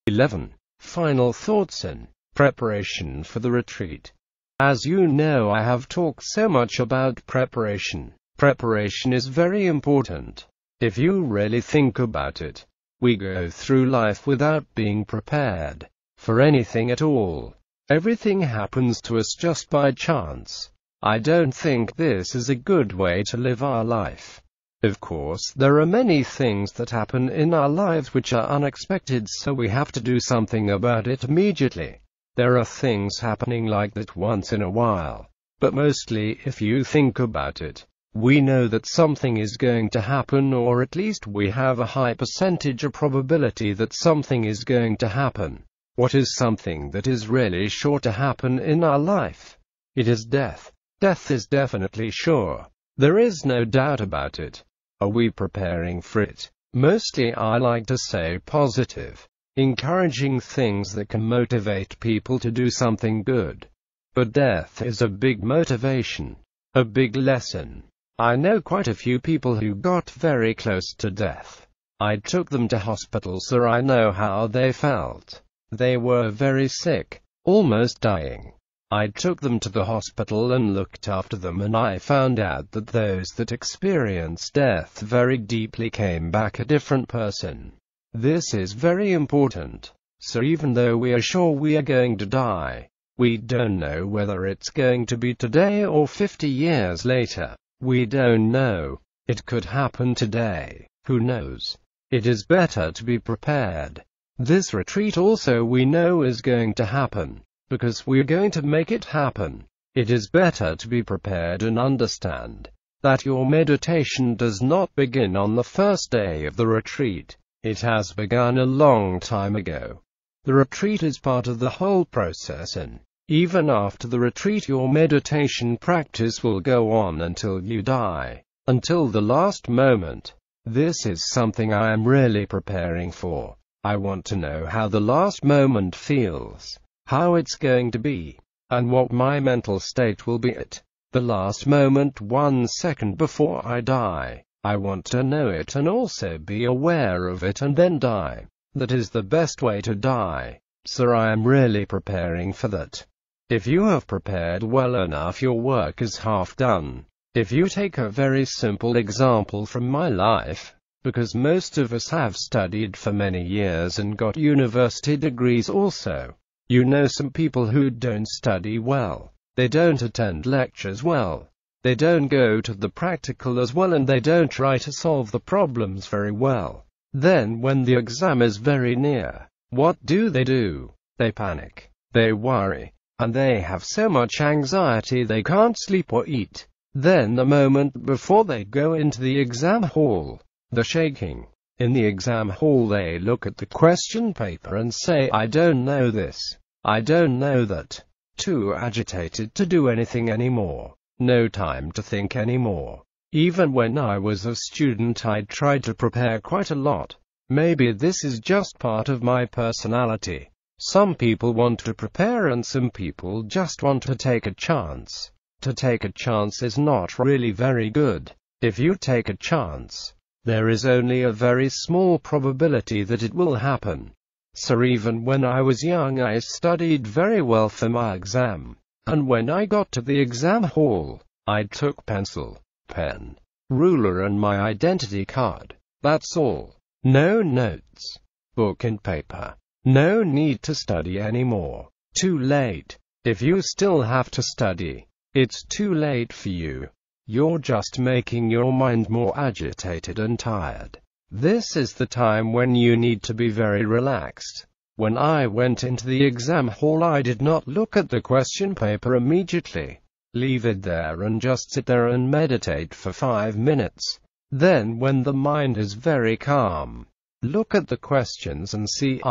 11. Final thoughts in preparation for the retreat. As you know, I have talked so much about preparation. Preparation is very important. If you really think about it, we go through life without being prepared for anything at all. Everything happens to us just by chance. I don't think this is a good way to live our life. Of course, there are many things that happen in our lives which are unexpected, so we have to do something about it immediately. There are things happening like that once in a while. But mostly, if you think about it, we know that something is going to happen, or at least we have a high percentage of probability that something is going to happen. What is something that is really sure to happen in our life? It is death. Death is definitely sure. There is no doubt about it. Are we preparing for it? Mostly I like to say positive, encouraging things that can motivate people to do something good. But death is a big motivation, a big lesson. I know quite a few people who got very close to death. I took them to hospital, so I know how they felt. They were very sick, almost dying. I took them to the hospital and looked after them, and I found out that those that experienced death very deeply came back a different person. This is very important. So even though we are sure we are going to die, we don't know whether it's going to be today or 50 years later. We don't know. It could happen today. Who knows? It is better to be prepared. This retreat also we know is going to happen, because we're going to make it happen. It is better to be prepared and understand that your meditation does not begin on the first day of the retreat. It has begun a long time ago. The retreat is part of the whole process, and even after the retreat your meditation practice will go on until you die, until the last moment. This is something I am really preparing for. I want to know how the last moment feels, how it's going to be, and what my mental state will be at the last moment, 1 second before I die. I want to know it and also be aware of it and then die. That is the best way to die. So I am really preparing for that. If you have prepared well enough, your work is half done. If you take a very simple example from my life, because most of us have studied for many years and got university degrees also. You know some people who don't study well. They don't attend lectures well. They don't go to the practical as well, and they don't try to solve the problems very well. Then when the exam is very near, what do? They panic. They worry. And they have so much anxiety they can't sleep or eat. Then the moment before they go into the exam hall, the shaking. In the exam hall they look at the question paper and say, I don't know this. I don't know that. Too agitated to do anything anymore. No time to think anymore. Even when I was a student I tried to prepare quite a lot. Maybe this is just part of my personality. Some people want to prepare and some people just want to take a chance. To take a chance is not really very good. If you take a chance, there is only a very small probability that it will happen. So even when I was young I studied very well for my exam. And when I got to the exam hall, I took pencil, pen, ruler and my identity card. That's all. No notes, book and paper. No need to study anymore. Too late. If you still have to study, it's too late for you. You're just making your mind more agitated and tired. This is the time when you need to be very relaxed. When I went into the exam hall I did not look at the question paper immediately. Leave it there and just sit there and meditate for 5 minutes. Then when the mind is very calm, look at the questions and see,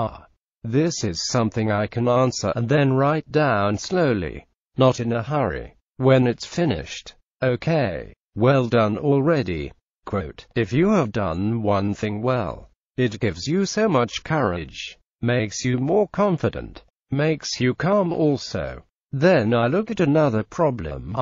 this is something I can answer, and then write down slowly, not in a hurry. When it's finished, okay, well done already. Quote, if you have done one thing well, it gives you so much courage, makes you more confident, makes you calm also. Then I look at another problem.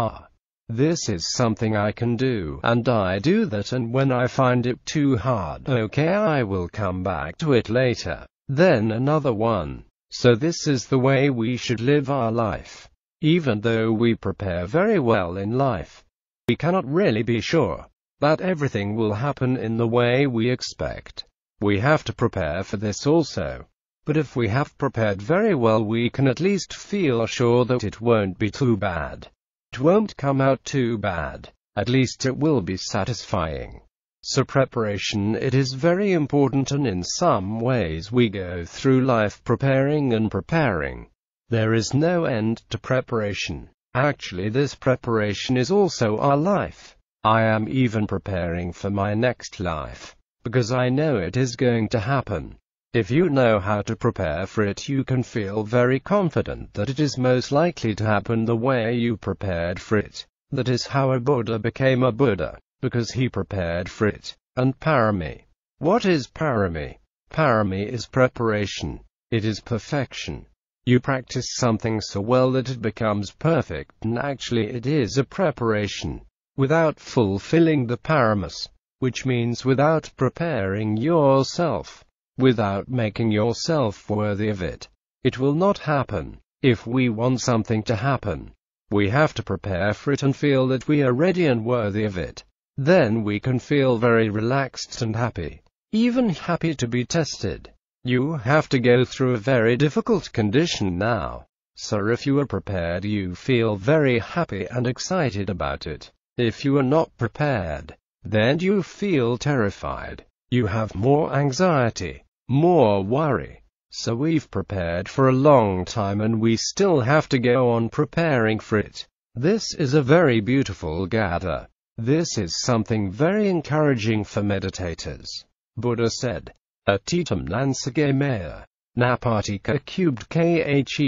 This is something I can do, and I do that, and when I find it too hard, okay, I will come back to it later. then another one. So this is the way we should live our life. Even though we prepare very well in life, we cannot really be sure that everything will happen in the way we expect. We have to prepare for this also. But if we have prepared very well, we can at least feel sure that it won't be too bad. It won't come out too bad. At least it will be satisfying. So preparation, it is very important, and in some ways we go through life preparing and preparing. There is no end to preparation. Actually, this preparation is also our life. I am even preparing for my next life, because I know it is going to happen. If you know how to prepare for it, you can feel very confident that it is most likely to happen the way you prepared for it. That is how a Buddha became a Buddha, because he prepared for it. And parami. What is parami? Parami is preparation. It is perfection. You practice something so well that it becomes perfect, and actually it is a preparation. Without fulfilling the paramis, which means without preparing yourself, without making yourself worthy of it, it will not happen. If we want something to happen, we have to prepare for it and feel that we are ready and worthy of it. Then we can feel very relaxed and happy, even happy to be tested. You have to go through a very difficult condition now. So if you are prepared, you feel very happy and excited about it. If you are not prepared, then you feel terrified. You have more anxiety, more worry. So we've prepared for a long time, and we still have to go on preparing for it. This is a very beautiful gatha. This is something very encouraging for meditators. Buddha said, Atitam nansagamaya, napatika cubed khe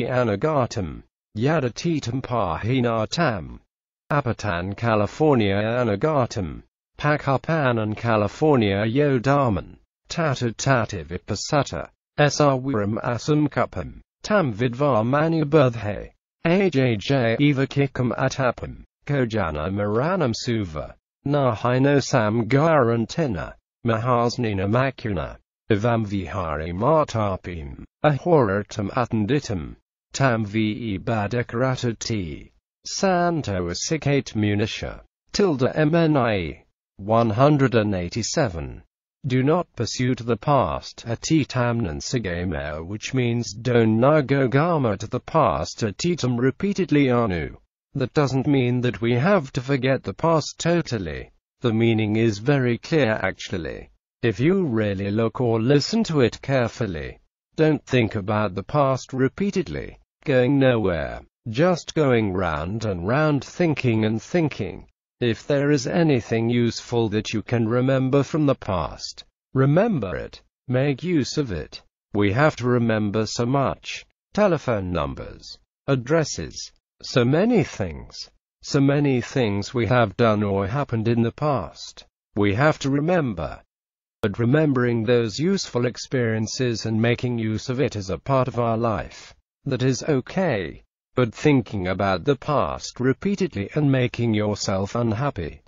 anagatam, yadatitam pahinatam, apatan California anagatam, pakapanan California yodaman, tatatativ vipassata, sarviram asam kupam, tam vidvar manubudhe, ajj eva kikam atapam, kojana maranam suva, nahino samgarantina, mahasnina makuna. Evam vihari martapim, ahoratam attenditam, tam ve badakaratati, santo asikate munisha, tilde mni. 187. Do not pursue to the past, atitam nansagama, which means don't go gama to the past, atitam repeatedly anu. That doesn't mean that we have to forget the past totally. The meaning is very clear actually. If you really look or listen to it carefully, don't think about the past repeatedly, going nowhere, just going round and round thinking and thinking. If there is anything useful that you can remember from the past, remember it, make use of it. We have to remember so much. Telephone numbers, addresses, so many things we have done or happened in the past. We have to remember. But remembering those useful experiences and making use of it is a part of our life. That is okay. But thinking about the past repeatedly and making yourself unhappy,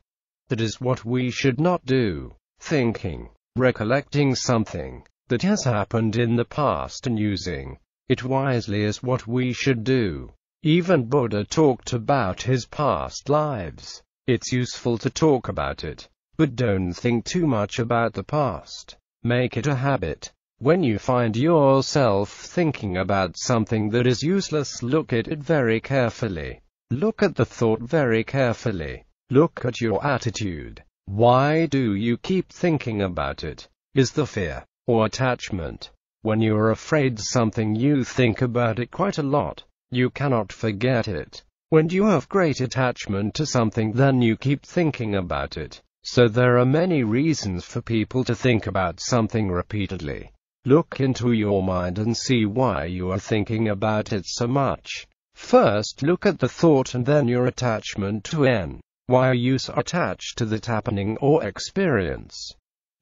that is what we should not do. Thinking, recollecting something that has happened in the past and using it wisely is what we should do. Even Buddha talked about his past lives. It's useful to talk about it. But don't think too much about the past. Make it a habit. When you find yourself thinking about something that is useless, look at it very carefully. Look at the thought very carefully. Look at your attitude. Why do you keep thinking about it? Is the fear or attachment? When you are afraid something, you think about it quite a lot. You cannot forget it. When you have great attachment to something, then you keep thinking about it. So there are many reasons for people to think about something repeatedly. Look into your mind and see why you are thinking about it so much. First, look at the thought and then your attachment to n. Why are you so attached to that happening or experience?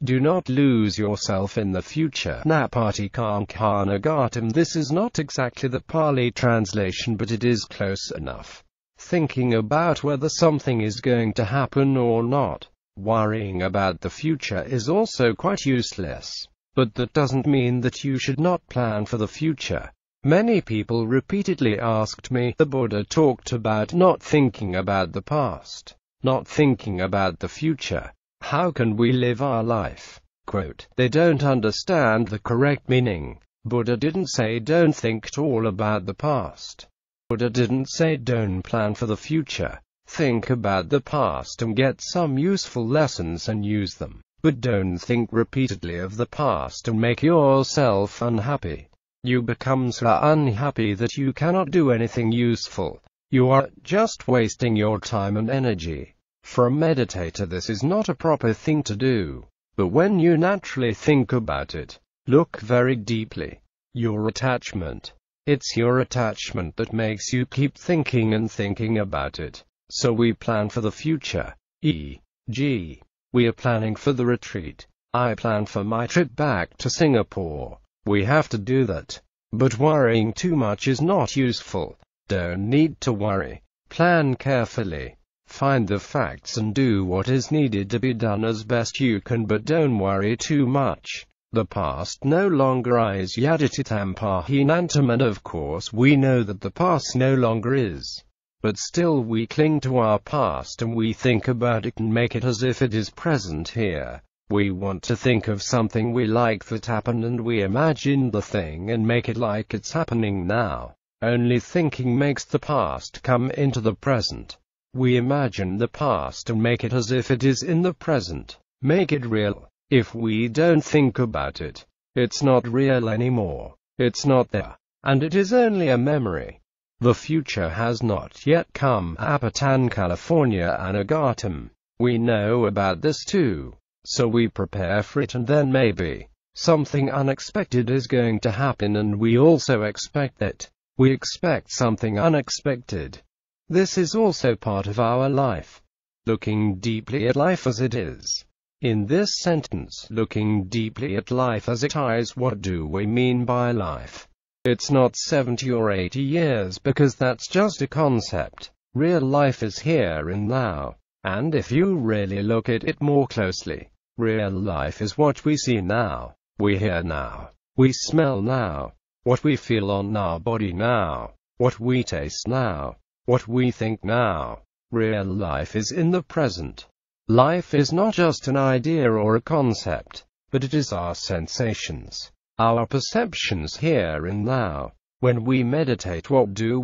Do not lose yourself in the future. Napati kankanagatam. This is not exactly the Pali translation, but it is close enough. Thinking about whether something is going to happen or not. Worrying about the future is also quite useless. But that doesn't mean that you should not plan for the future. Many people repeatedly asked me, the Buddha talked about not thinking about the past, not thinking about the future. How can we live our life? Quote, they don't understand the correct meaning. Buddha didn't say don't think at all about the past. Buddha didn't say don't plan for the future. Think about the past and get some useful lessons and use them. But don't think repeatedly of the past and make yourself unhappy. You become so unhappy that you cannot do anything useful. You are just wasting your time and energy. For a meditator, this is not a proper thing to do. But when you naturally think about it, look very deeply. Your attachment. It's your attachment that makes you keep thinking and thinking about it. So we plan for the future. E.g., we are planning for the retreat. I plan for my trip back to Singapore. We have to do that. But worrying too much is not useful. Don't need to worry. Plan carefully. Find the facts and do what is needed to be done as best you can, but don't worry too much. The past no longer is yadititam pahinantam, and of course we know that the past no longer is. But still we cling to our past and we think about it and make it as if it is present here. We want to think of something we like that happened and we imagine the thing and make it like it's happening now. Only thinking makes the past come into the present. We imagine the past and make it as if it is in the present. Make it real. If we don't think about it, it's not real anymore. It's not there. And it is only a memory. The future has not yet come. Apatan California Anagatam. We know about this too. So we prepare for it, and then maybe something unexpected is going to happen, and we also expect that. We expect something unexpected. This is also part of our life. Looking deeply at life as it is. In this sentence, looking deeply at life as it is, what do we mean by life? It's not 70 or 80 years, because that's just a concept. Real life is here and now. And if you really look at it more closely, real life is what we see now, we hear now, we smell now, what we feel on our body now, what we taste now, what we think now. Real life is in the present. Life is not just an idea or a concept, but it is our sensations, our perceptions here and now. When we meditate, what do?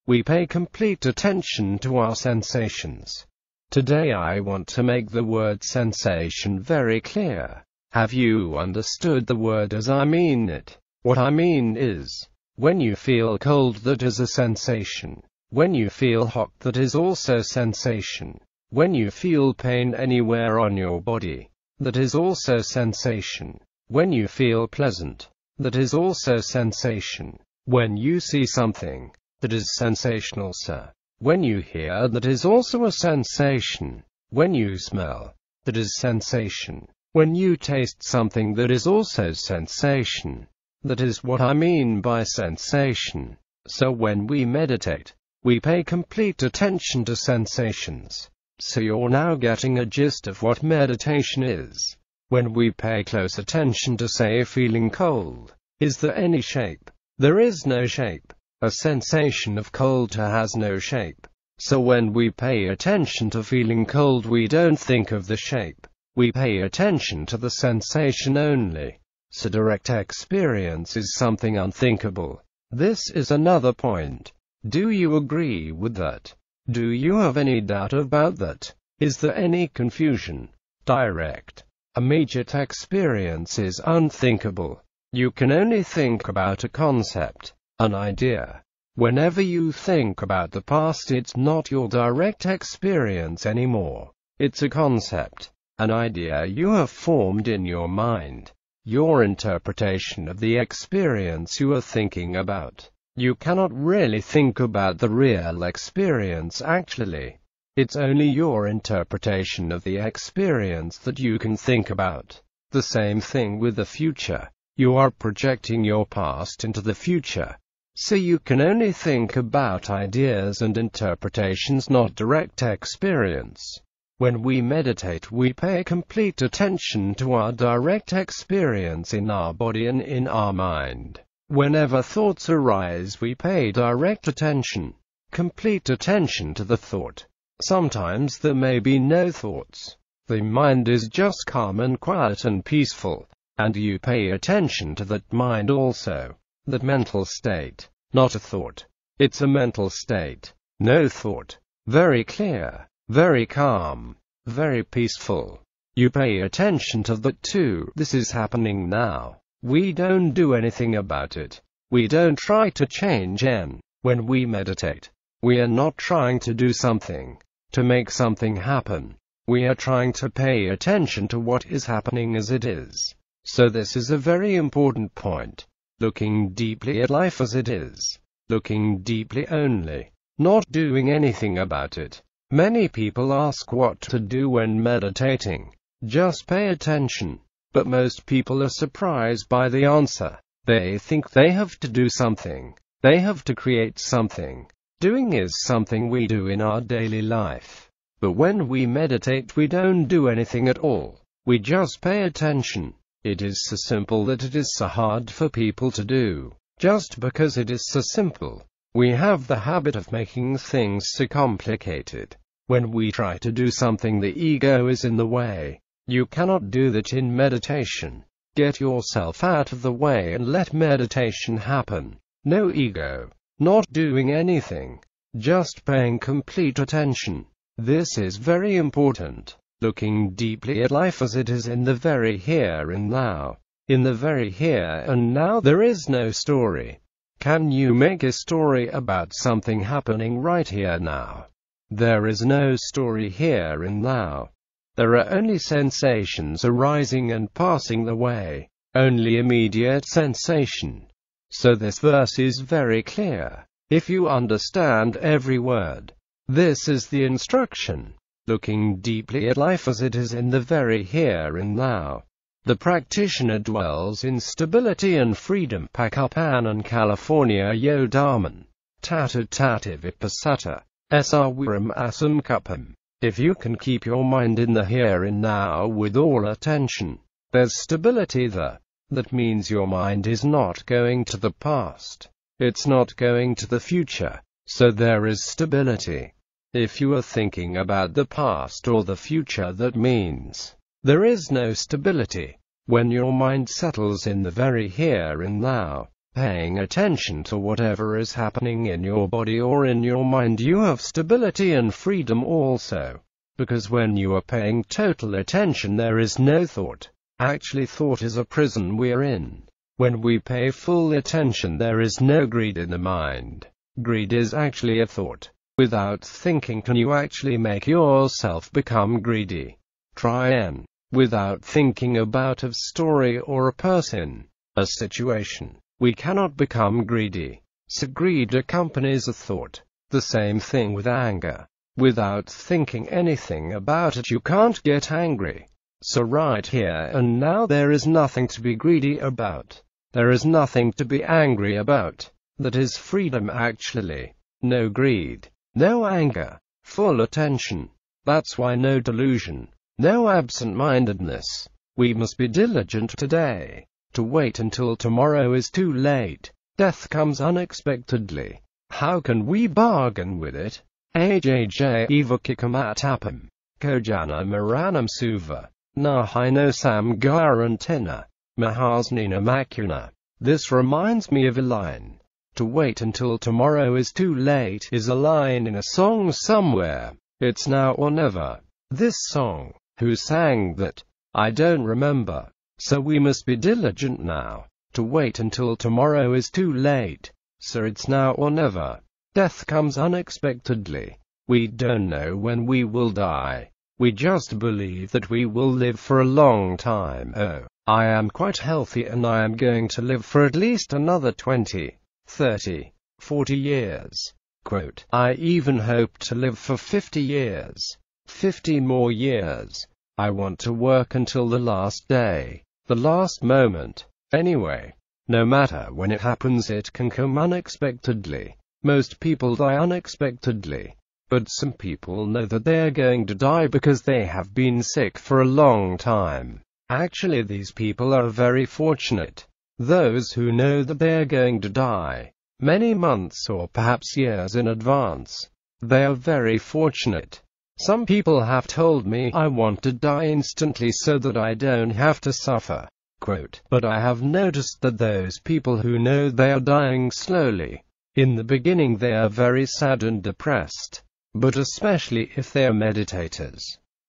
We pay complete attention to our sensations. Today I want to make the word sensation very clear. Have you understood the word as I mean it? What I mean is, when you feel cold, that is a sensation. When you feel hot, that is also sensation. When you feel pain anywhere on your body, that is also sensation. When you feel pleasant, that is also sensation. When you see something, that is sensational, sir. When you hear, that is also a sensation. When you smell, that is sensation. When you taste something, that is also sensation. That is what I mean by sensation. So when we meditate, we pay complete attention to sensations. So you're now getting a gist of what meditation is. When we pay close attention to, say, feeling cold, is there any shape? There is no shape. A sensation of cold has no shape. So when we pay attention to feeling cold, we don't think of the shape. We pay attention to the sensation only. So direct experience is something unthinkable. This is another point. Do you agree with that? Do you have any doubt about that? Is there any confusion? Direct, immediate experience is unthinkable. You can only think about a concept, an idea. Whenever you think about the past, it's not your direct experience anymore. It's a concept, an idea you have formed in your mind. Your interpretation of the experience you are thinking about. You cannot really think about the real experience actually. It's only your interpretation of the experience that you can think about. The same thing with the future. You are projecting your past into the future. So you can only think about ideas and interpretations, not direct experience. When we meditate, we pay complete attention to our direct experience in our body and in our mind. Whenever thoughts arise, we pay direct attention, complete attention to the thought. Sometimes there may be no thoughts. The mind is just calm and quiet and peaceful, and you pay attention to that mind also. That mental state, not a thought. It's a mental state. No thought. Very clear, very calm, very peaceful. You pay attention to that too. This is happening now. We don't do anything about it. We don't try to change it. When we meditate, we are not trying to do something, to make something happen. We are trying to pay attention to what is happening as it is. So this is a very important point. Looking deeply at life as it is. Looking deeply only. Not doing anything about it. Many people ask what to do when meditating. Just pay attention. But most people are surprised by the answer. They think they have to do something. They have to create something. Doing is something we do in our daily life. But when we meditate, we don't do anything at all. We just pay attention. It is so simple that it is so hard for people to do. Just because it is so simple. We have the habit of making things so complicated. When we try to do something, the ego is in the way. You cannot do that in meditation. Get yourself out of the way and let meditation happen. No ego. Not doing anything. Just paying complete attention. This is very important. Looking deeply at life as it is in the very here and now. In the very here and now, there is no story. Can you make a story about something happening right here now? There is no story here and now. There are only sensations arising and passing away. Only immediate sensation. So this verse is very clear. If you understand every word. This is the instruction. Looking deeply at life as it is in the very here and now. The practitioner dwells in stability and freedom. Pakapanan California Yodaman. Tatu tatu vipassata. Sawaram asam kupam. If you can keep your mind in the here and now with all attention, there's stability there. That means your mind is not going to the past. It's not going to the future. So there is stability. If you are thinking about the past or the future, that means there is no stability. When your mind settles in the very here and now, paying attention to whatever is happening in your body or in your mind, you have stability and freedom also. Because when you are paying total attention, there is no thought. Actually, thought is a prison we're in. When we pay full attention, there is no greed in the mind. Greed is actually a thought. Without thinking, can you actually make yourself become greedy? Try and, without thinking about a story or a person, a situation, we cannot become greedy. So greed accompanies a thought. The same thing with anger. Without thinking anything about it, you can't get angry. So right here and now, there is nothing to be greedy about. There is nothing to be angry about. That is freedom actually. No greed. No anger. Full attention. That's why no delusion. No absent-mindedness. We must be diligent today. To wait until tomorrow is too late. Death comes unexpectedly. How can we bargain with it? Ajj evakikamatapam. Kojana maranam suva. Nahino sam garantina. Mahasnina makuna. This reminds me of a line. To wait until tomorrow is too late is a line in a song somewhere. It's now or never. This song. Who sang that? I don't remember. So we must be diligent now. To wait until tomorrow is too late. So it's now or never. Death comes unexpectedly. We don't know when we will die. We just believe that we will live for a long time. Oh, I am quite healthy and I am going to live for at least another 20, 30, 40 years. Quote, I even hope to live for 50 years. 50 more years. I want to work until the last day. The last moment. Anyway, no matter when it happens, it can come unexpectedly. Most people die unexpectedly. But some people know that they are going to die because they have been sick for a long time. Actually, these people are very fortunate. Those who know that they are going to die many months or perhaps years in advance, they are very fortunate. Some people have told me, I want to die instantly so that I don't have to suffer. Quote, but I have noticed that those people who know they are dying slowly, in the beginning they are very sad and depressed. But especially if they are meditators,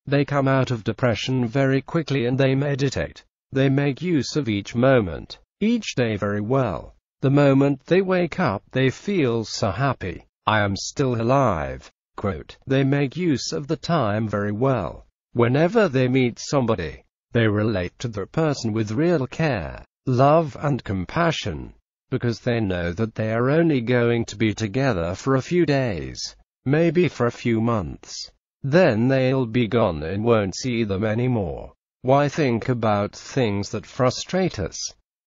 they come out of depression very quickly and they meditate. They make use of each moment, each day very well. The moment they wake up, they feel so happy. I am still alive. Quote, they make use of the time very well. Whenever they meet somebody, they relate to the person with real care, love and compassion, because they know that they are only going to be together for a few days, maybe for a few months. Then they'll be gone and won't see them anymore. Why think about things that frustrate us?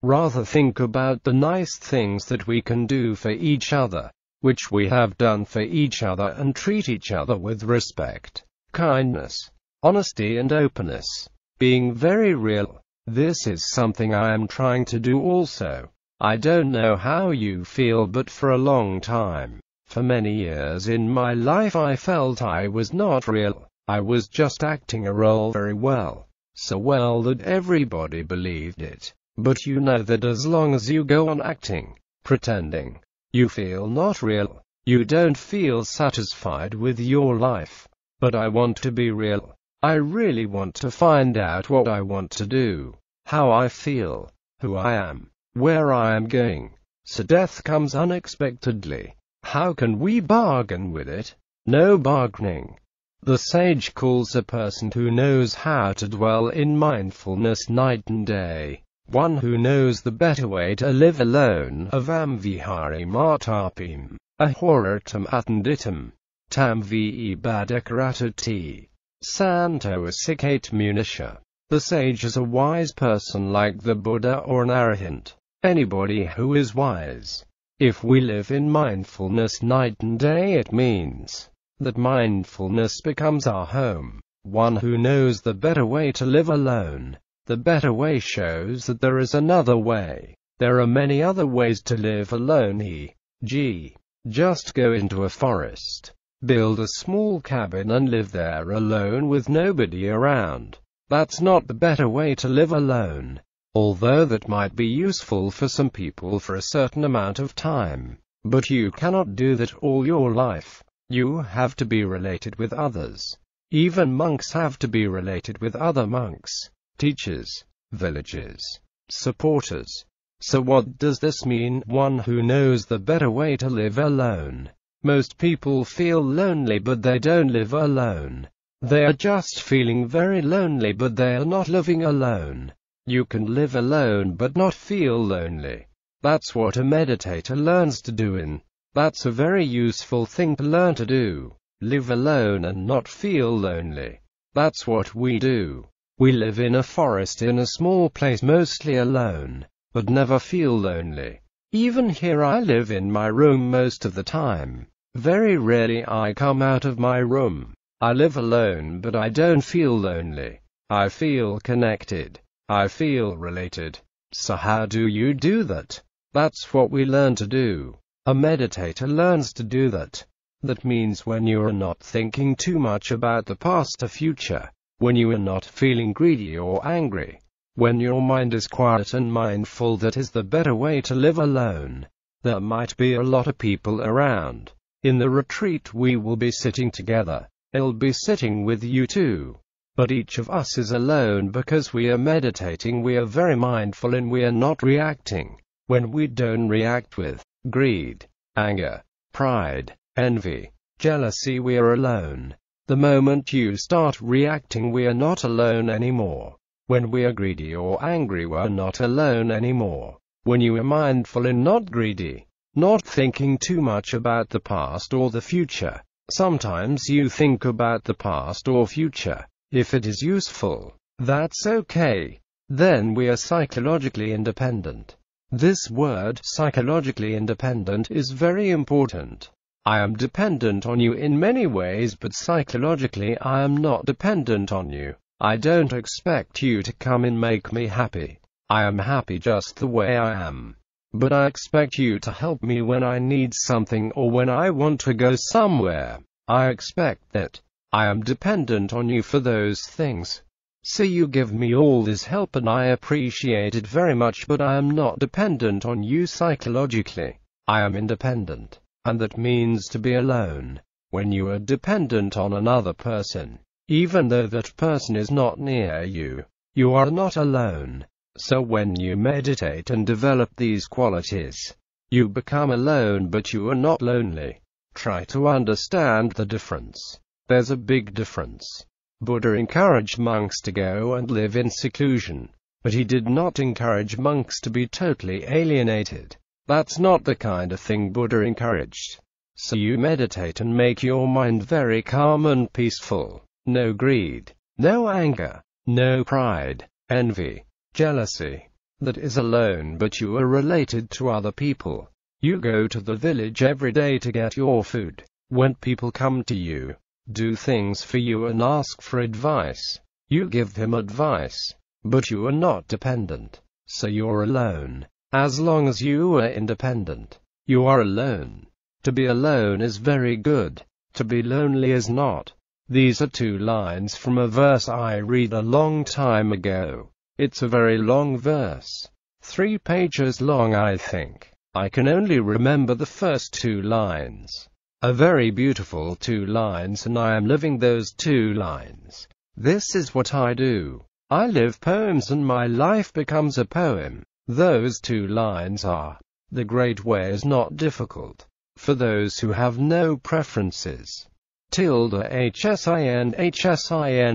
Rather think about the nice things that we can do for each other, which we have done for each other, and treat each other with respect, kindness, honesty and openness. Being very real. This is something I am trying to do also. I don't know how you feel, but for a long time, for many years in my life, I felt I was not real. I was just acting a role very well. So well that everybody believed it. But you know that as long as you go on acting, pretending, you feel not real. You don't feel satisfied with your life. But I want to be real. I really want to find out what I want to do, how I feel, who I am, where I am going. So death comes unexpectedly. How can we bargain with it? No bargaining. The sage calls a person who knows how to dwell in mindfulness night and day, one who knows the better way to live alone. Avam vihari martapim, ahoratam attenditam, tam vi badakaratati, santo asikate munisha. The sage is a wise person like the Buddha or an arahant, anybody who is wise. If we live in mindfulness night and day, it means that mindfulness becomes our home. One who knows the better way to live alone. The better way shows that there is another way. There are many other ways to live alone, e.g., just go into a forest, build a small cabin and live there alone with nobody around. That's not the better way to live alone. Although that might be useful for some people for a certain amount of time. But you cannot do that all your life. You have to be related with others. Even monks have to be related with other monks, teachers, villagers, supporters. So what does this mean? One who knows the better way to live alone. Most people feel lonely but they don't live alone. They are just feeling very lonely but they are not living alone. You can live alone but not feel lonely. That's what a meditator learns to do. That's a very useful thing to learn to do. Live alone and not feel lonely. That's what we do. We live in a forest in a small place mostly alone, but never feel lonely. Even here I live in my room most of the time. Very rarely I come out of my room. I live alone but I don't feel lonely. I feel connected. I feel related. So how do you do that? That's what we learn to do. A meditator learns to do that. That means when you are not thinking too much about the past or future, when you are not feeling greedy or angry, when your mind is quiet and mindful, that is the better way to live alone. There might be a lot of people around. In the retreat we will be sitting together. I'll be sitting with you too. But each of us is alone because we are meditating, we are very mindful and we are not reacting. When we don't react with greed, anger, pride, envy, jealousy, we are alone. The moment you start reacting, we are not alone anymore. When we are greedy or angry, we are not alone anymore. When you are mindful and not greedy, not thinking too much about the past or the future. Sometimes you think about the past or future. If it is useful, that's okay. Then we are psychologically independent. This word, psychologically independent, is very important. I am dependent on you in many ways, but psychologically I am not dependent on you. I don't expect you to come and make me happy. I am happy just the way I am. But I expect you to help me when I need something or when I want to go somewhere. I expect that. I am dependent on you for those things. So you give me all this help and I appreciate it very much, but I am not dependent on you psychologically. I am independent. And that means to be alone. When you are dependent on another person, even though that person is not near you, you are not alone. So when you meditate and develop these qualities, you become alone, but you are not lonely. Try to understand the difference. There's a big difference. Buddha encouraged monks to go and live in seclusion, but he did not encourage monks to be totally alienated. That's not the kind of thing Buddha encouraged. So you meditate and make your mind very calm and peaceful. No greed, no anger, no pride, envy, jealousy. That is alone, but you are related to other people. You go to the village every day to get your food. When people come to you, do things for you and ask for advice, you give them advice, but you are not dependent. So you're alone. As long as you are independent, you are alone. To be alone is very good. To be lonely is not. These are 2 lines from a verse I read a long time ago. It's a very long verse. 3 pages long, I think. I can only remember the first 2 lines. A very beautiful 2 lines, and I am living those 2 lines. This is what I do. I live poems and my life becomes a poem. Those 2 lines are, the great way is not difficult. For those who have no preferences. HSIN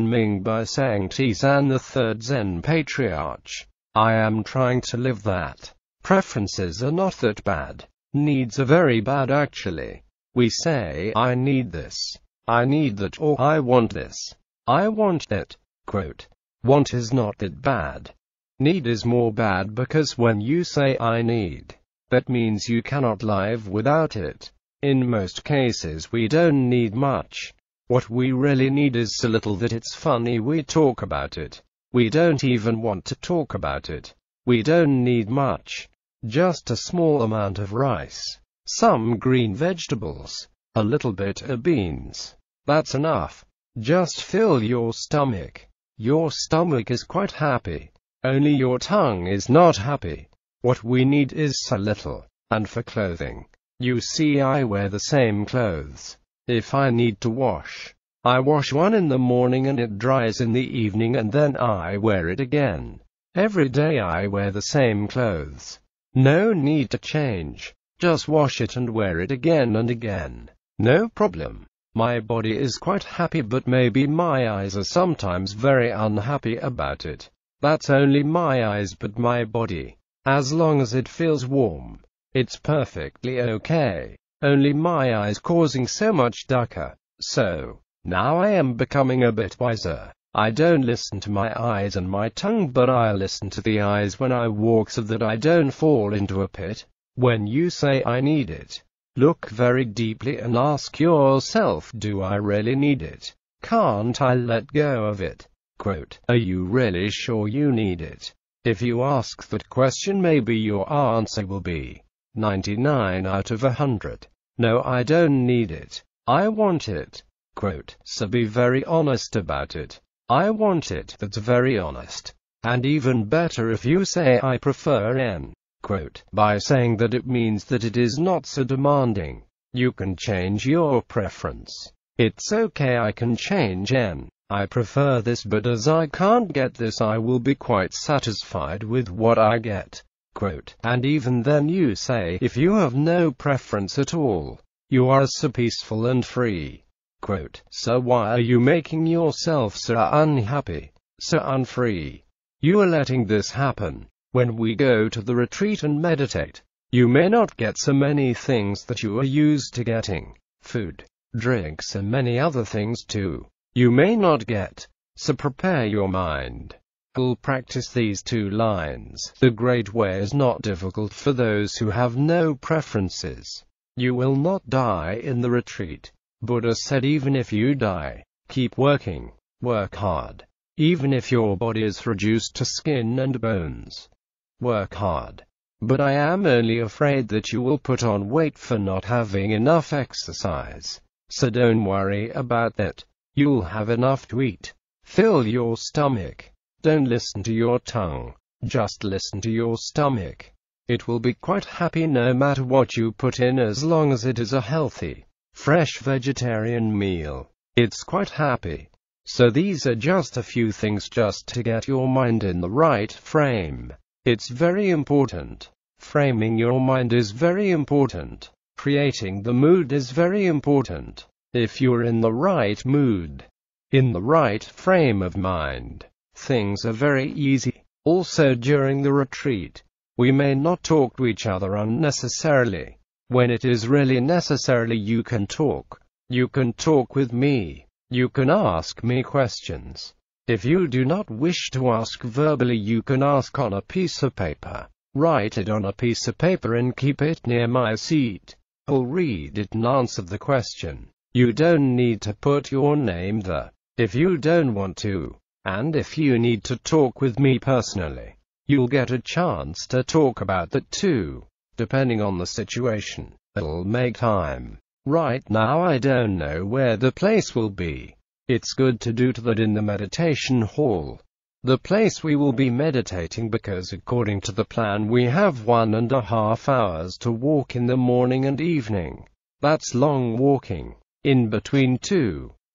Ming by Sang Tizan, the 3rd Zen Patriarch. I am trying to live that. Preferences are not that bad. Needs are very bad actually. We say, I need this, I need that, or I want this, I want that. Quote, want is not that bad. Need is more bad, because when you say I need, that means you cannot live without it. In most cases we don't need much. What we really need is so little that it's funny we talk about it. We don't even want to talk about it. We don't need much. Just a small amount of rice, some green vegetables, a little bit of beans. That's enough. Just fill your stomach. Your stomach is quite happy. Only your tongue is not happy. What we need is so little. And for clothing, you see, I wear the same clothes. If I need to wash, I wash one in the morning and it dries in the evening, and then I wear it again. Every day I wear the same clothes. No need to change. Just wash it and wear it again and again. No problem. My body is quite happy, but maybe my eyes are sometimes very unhappy about it. That's only my eyes, but my body, as long as it feels warm, it's perfectly okay. Only my eyes causing so much dukkha. So, now I am becoming a bit wiser. I don't listen to my eyes and my tongue, but I listen to the eyes when I walk so that I don't fall into a pit. When you say I need it, look very deeply and ask yourself, do I really need it? Can't I let go of it? Quote, are you really sure you need it? If you ask that question, maybe your answer will be 99 out of 100. No, I don't need it. I want it. Quote, so be very honest about it. I want it. That's very honest. And even better if you say I prefer N. Quote, by saying that, it means that it is not so demanding. You can change your preference. It's okay, I can change N. I prefer this, but as I can't get this, I will be quite satisfied with what I get. Quote, and even then you say, if you have no preference at all, you are so peaceful and free. Quote, so why are you making yourself so unhappy, so unfree? You are letting this happen. When we go to the retreat and meditate, you may not get so many things that you are used to getting. Food, drinks and many other things too. You may not get. So prepare your mind. We'll practice these 2 lines. The great way is not difficult for those who have no preferences. You will not die in the retreat. Buddha said even if you die, keep working, work hard. Even if your body is reduced to skin and bones, work hard. But I am only afraid that you will put on weight for not having enough exercise. So don't worry about that. You'll have enough to eat. Fill your stomach. Don't listen to your tongue. Just listen to your stomach. It will be quite happy no matter what you put in, as long as it is a healthy, fresh vegetarian meal. It's quite happy. So these are just a few things just to get your mind in the right frame. It's very important. Framing your mind is very important. Creating the mood is very important. If you're in the right mood, in the right frame of mind, things are very easy. Also during the retreat, we may not talk to each other unnecessarily. When it is really necessary, you can talk. You can talk with me. You can ask me questions. If you do not wish to ask verbally, you can ask on a piece of paper. Write it on a piece of paper and keep it near my seat. I'll read it and answer the question. You don't need to put your name there if you don't want to. And if you need to talk with me personally, you'll get a chance to talk about that too, depending on the situation. It'll make time. Right now I don't know where the place will be. It's good to do that in the meditation hall, the place we will be meditating, because according to the plan we have 1.5 hours to walk in the morning and evening. That's long walking. In between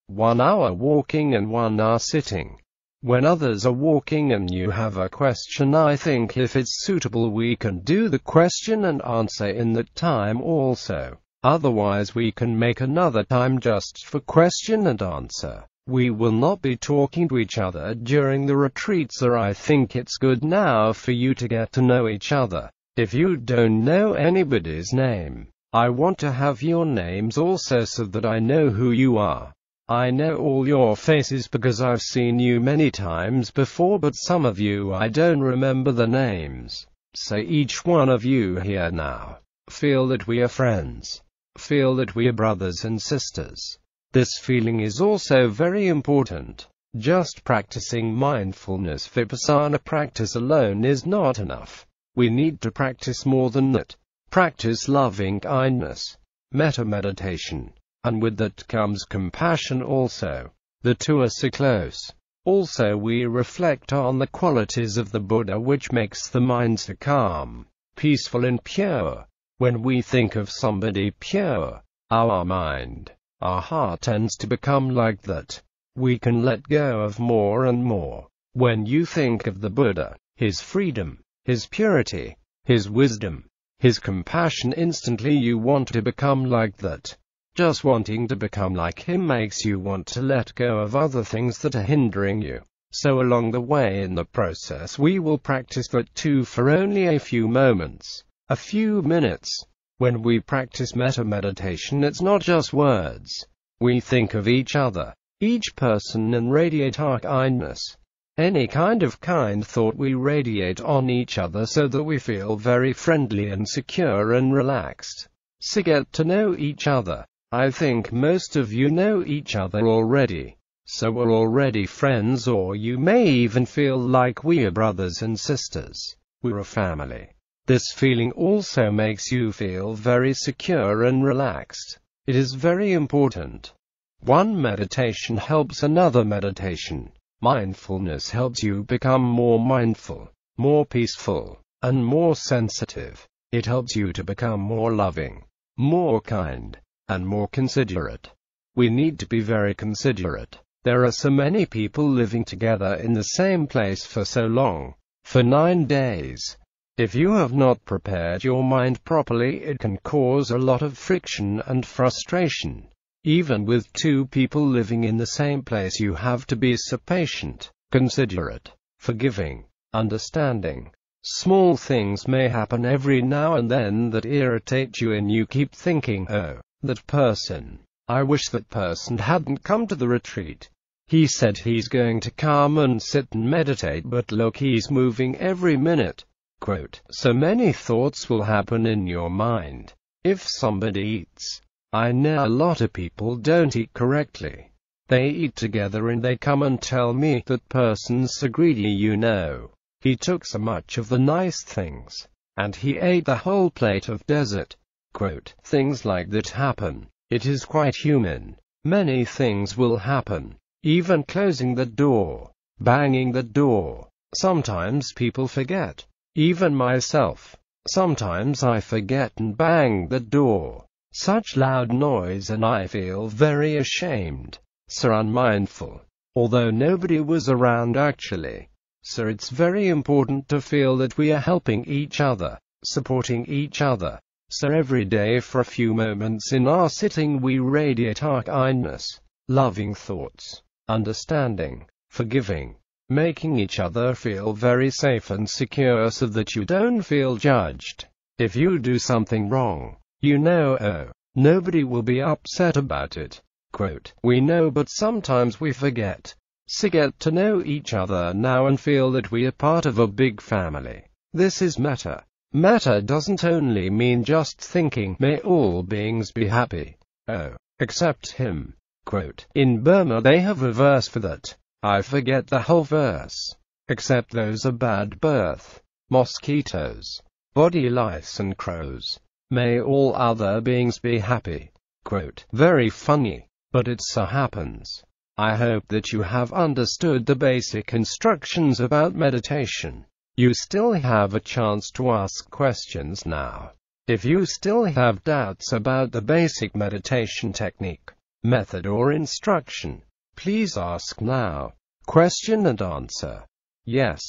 1 hour walking and 1 hour sitting. When others are walking and you have a question, I think if it's suitable we can do the question and answer in that time also. Otherwise we can make another time just for question and answer. We will not be talking to each other during the retreat, so I think it's good now for you to get to know each other. If you don't know anybody's name, I want to have your names also so that I know who you are. I know all your faces because I've seen you many times before, but some of you I don't remember the names. So each one of you here now, feel that we are friends. Feel that we are brothers and sisters. This feeling is also very important. Just practicing mindfulness vipassana practice alone is not enough. We need to practice more than that. Practice loving kindness, metta meditation, and with that comes compassion also. The two are so close. Also we reflect on the qualities of the Buddha which makes the mind so calm, peaceful and pure. When we think of somebody pure, our mind, our heart tends to become like that. We can let go of more and more. When you think of the Buddha, his freedom, his purity, his wisdom, his compassion, instantly you want to become like that. Just wanting to become like him makes you want to let go of other things that are hindering you. So along the way in the process we will practice that too for only a few moments. A few minutes. When we practice metta meditation, it's not just words. We think of each other, each person, and radiate our kindness. Any kind of kind thought we radiate on each other so that we feel very friendly and secure and relaxed. So get to know each other. I think most of you know each other already. So we're already friends, or you may even feel like we are brothers and sisters. We're a family. This feeling also makes you feel very secure and relaxed. It is very important. One meditation helps another meditation. Mindfulness helps you become more mindful, more peaceful, and more sensitive. It helps you to become more loving, more kind, and more considerate. We need to be very considerate. There are so many people living together in the same place for so long, for 9 days. If you have not prepared your mind properly, it can cause a lot of friction and frustration. Even with 2 people living in the same place, you have to be so patient, considerate, forgiving, understanding. Small things may happen every now and then that irritate you, and you keep thinking, oh, that person. I wish that person hadn't come to the retreat. He said he's going to come and sit and meditate, but look, he's moving every minute. Quote, so many thoughts will happen in your mind. If somebody eats, I know a lot of people don't eat correctly. They eat together and they come and tell me that person's so greedy, you know. He took so much of the nice things, and he ate the whole plate of dessert. Quote, things like that happen. It is quite human. Many things will happen. Even closing the door, banging the door. Sometimes people forget. Even myself. Sometimes I forget and bang the door. Such loud noise and I feel very ashamed. So unmindful. Although nobody was around actually. So it's very important to feel that we are helping each other, supporting each other. So every day for a few moments in our sitting we radiate our kindness, loving thoughts, understanding, forgiving, making each other feel very safe and secure so that you don't feel judged. If you do something wrong, you know, nobody will be upset about it. Quote, we know but sometimes we forget. So get to know each other now and feel that we are part of a big family. This is metta. Metta doesn't only mean just thinking, may all beings be happy. Oh, except him. Quote, in Burma they have a verse for that. I forget the whole verse. Except those are bad birth, mosquitoes, body lice and crows. May all other beings be happy. Quote, very funny, but it so happens. I hope that you have understood the basic instructions about meditation. You still have a chance to ask questions now. If you still have doubts about the basic meditation technique, method or instruction, please ask now. Question and answer. Yes,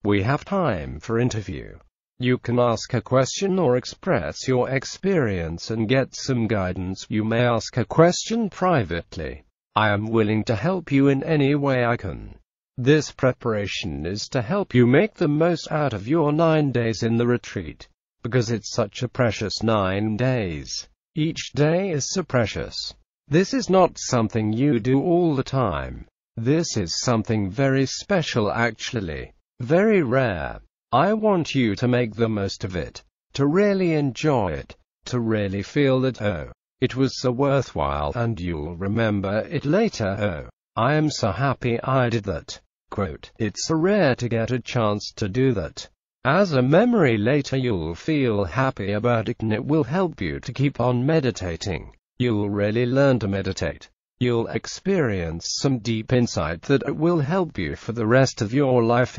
we have time for interview. You can ask a question or express your experience and get some guidance. You may ask a question privately. I am willing to help you in any way I can. This preparation is to help you make the most out of your 9 days in the retreat, because it's such a precious 9 days. Each day is so precious. This is not something you do all the time. This is something very special actually, very rare. I want you to make the most of it, to really enjoy it, to really feel that, oh, it was so worthwhile and you'll remember it later. Oh, I am so happy I did that. Quote, it's so rare to get a chance to do that. As a memory later you'll feel happy about it and it will help you to keep on meditating. You'll really learn to meditate. You'll experience some deep insight that it will help you for the rest of your life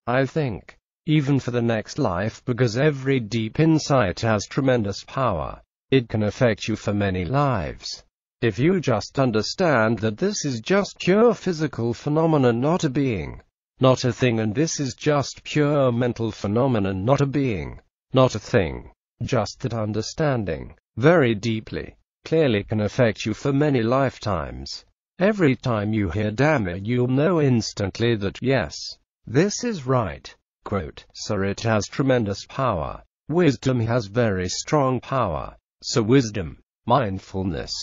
I think, even for the next life, because every deep insight has tremendous power. It can affect you for many lives. If you just understand that this is just pure physical phenomenon, not a being, not a thing, and this is just pure mental phenomenon, not a being, not a thing, just that understanding, very deeply, clearly can affect you for many lifetimes. Every time you hear Dhamma, you'll know instantly that, yes, this is right. Quote, so it has tremendous power. Wisdom has very strong power. So wisdom, mindfulness,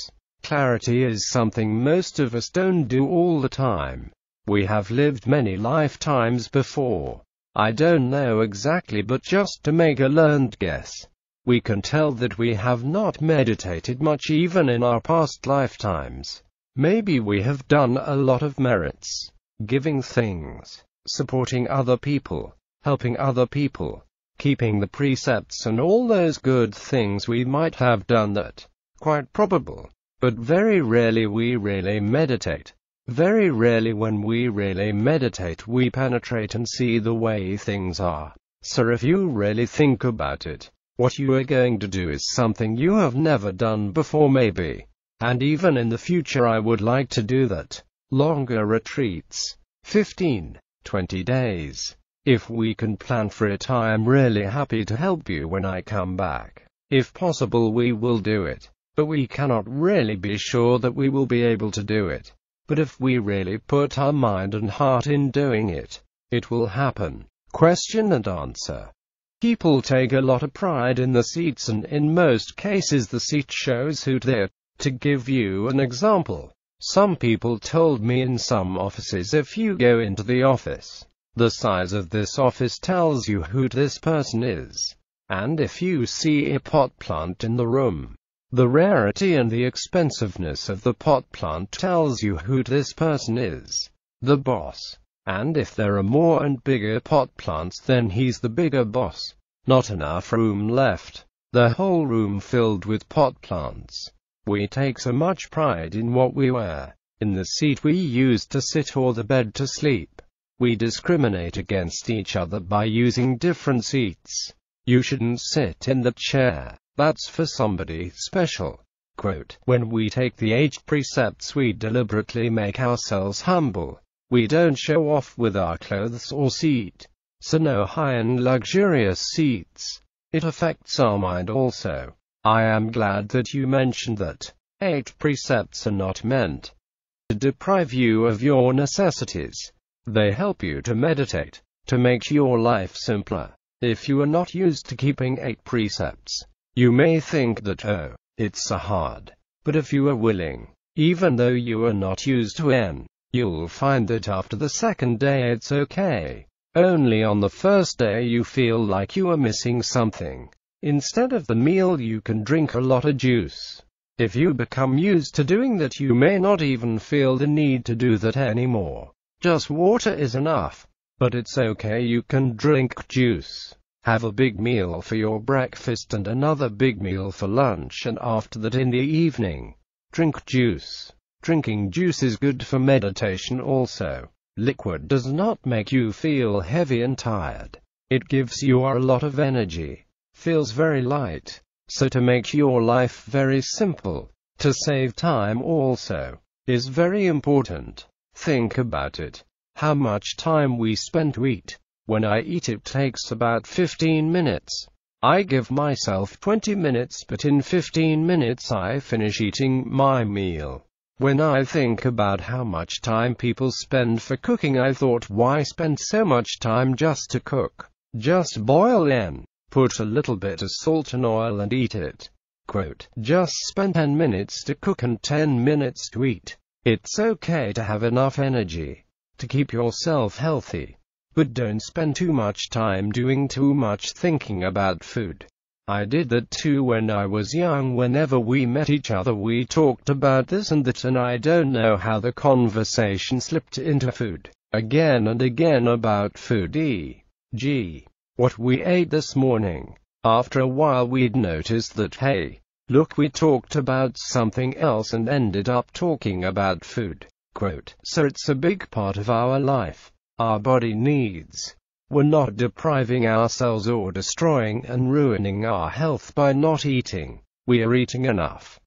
clarity is something most of us don't do all the time. We have lived many lifetimes before. I don't know exactly, but just to make a learned guess, we can tell that we have not meditated much even in our past lifetimes. Maybe we have done a lot of merits, giving things, supporting other people, helping other people, keeping the precepts and all those good things. We might have done that. Quite probable. But very rarely we really meditate. Very rarely when we really meditate we penetrate and see the way things are. So if you really think about it, what you are going to do is something you have never done before maybe. And even in the future I would like to do that. Longer retreats. 15, 20 days. If we can plan for it, I am really happy to help you when I come back. If possible we will do it, but we cannot really be sure that we will be able to do it. But if we really put our mind and heart in doing it, it will happen. Question and answer. People take a lot of pride in the seats, and in most cases the seat shows who they are. To give you an example, some people told me in some offices, if you go into the office, the size of this office tells you who this person is. And if you see a pot plant in the room, the rarity and the expensiveness of the pot plant tells you who this person is, the boss. And if there are more and bigger pot plants, then he's the bigger boss. Not enough room left. The whole room filled with pot plants. We take so much pride in what we wear, in the seat we use to sit or the bed to sleep. We discriminate against each other by using different seats. You shouldn't sit in that chair. That's for somebody special. Quote, when we take the 8 precepts, we deliberately make ourselves humble. We don't show off with our clothes or seat. So no high and luxurious seats. It affects our mind also. I am glad that you mentioned that. 8 precepts are not meant to deprive you of your necessities. They help you to meditate, to make your life simpler. If you are not used to keeping 8 precepts, you may think that, oh, it's so hard. But if you are willing, even though you are not used to N, you'll find that after the second day it's okay. Only on the first day you feel like you are missing something. Instead of the meal, you can drink a lot of juice. If you become used to doing that, you may not even feel the need to do that anymore. Just water is enough. But it's okay, you can drink juice. Have a big meal for your breakfast and another big meal for lunch, and after that in the evening, drink juice. Drinking juice is good for meditation also. Liquid does not make you feel heavy and tired. It gives you a lot of energy. Feels very light. So to make your life very simple, to save time also, is very important. Think about it. How much time we spend to eat. When I eat, it takes about 15 minutes. I give myself 20 minutes, but in 15 minutes I finish eating my meal. When I think about how much time people spend for cooking, I thought, why spend so much time just to cook? Just boil in, put a little bit of salt and oil and eat it. Quote, just spend 10 minutes to cook and 10 minutes to eat. It's okay to have enough energy to keep yourself healthy, but don't spend too much time doing too much thinking about food. I did that too when I was young. Whenever we met each other, we talked about this and that, and I don't know how the conversation slipped into food. Again and again about food, e.g., what we ate this morning. After a while we'd noticed that, hey, look, we talked about something else and ended up talking about food. Quote, so it's a big part of our life. Our body needs. We're not depriving ourselves or destroying and ruining our health by not eating. We are eating enough.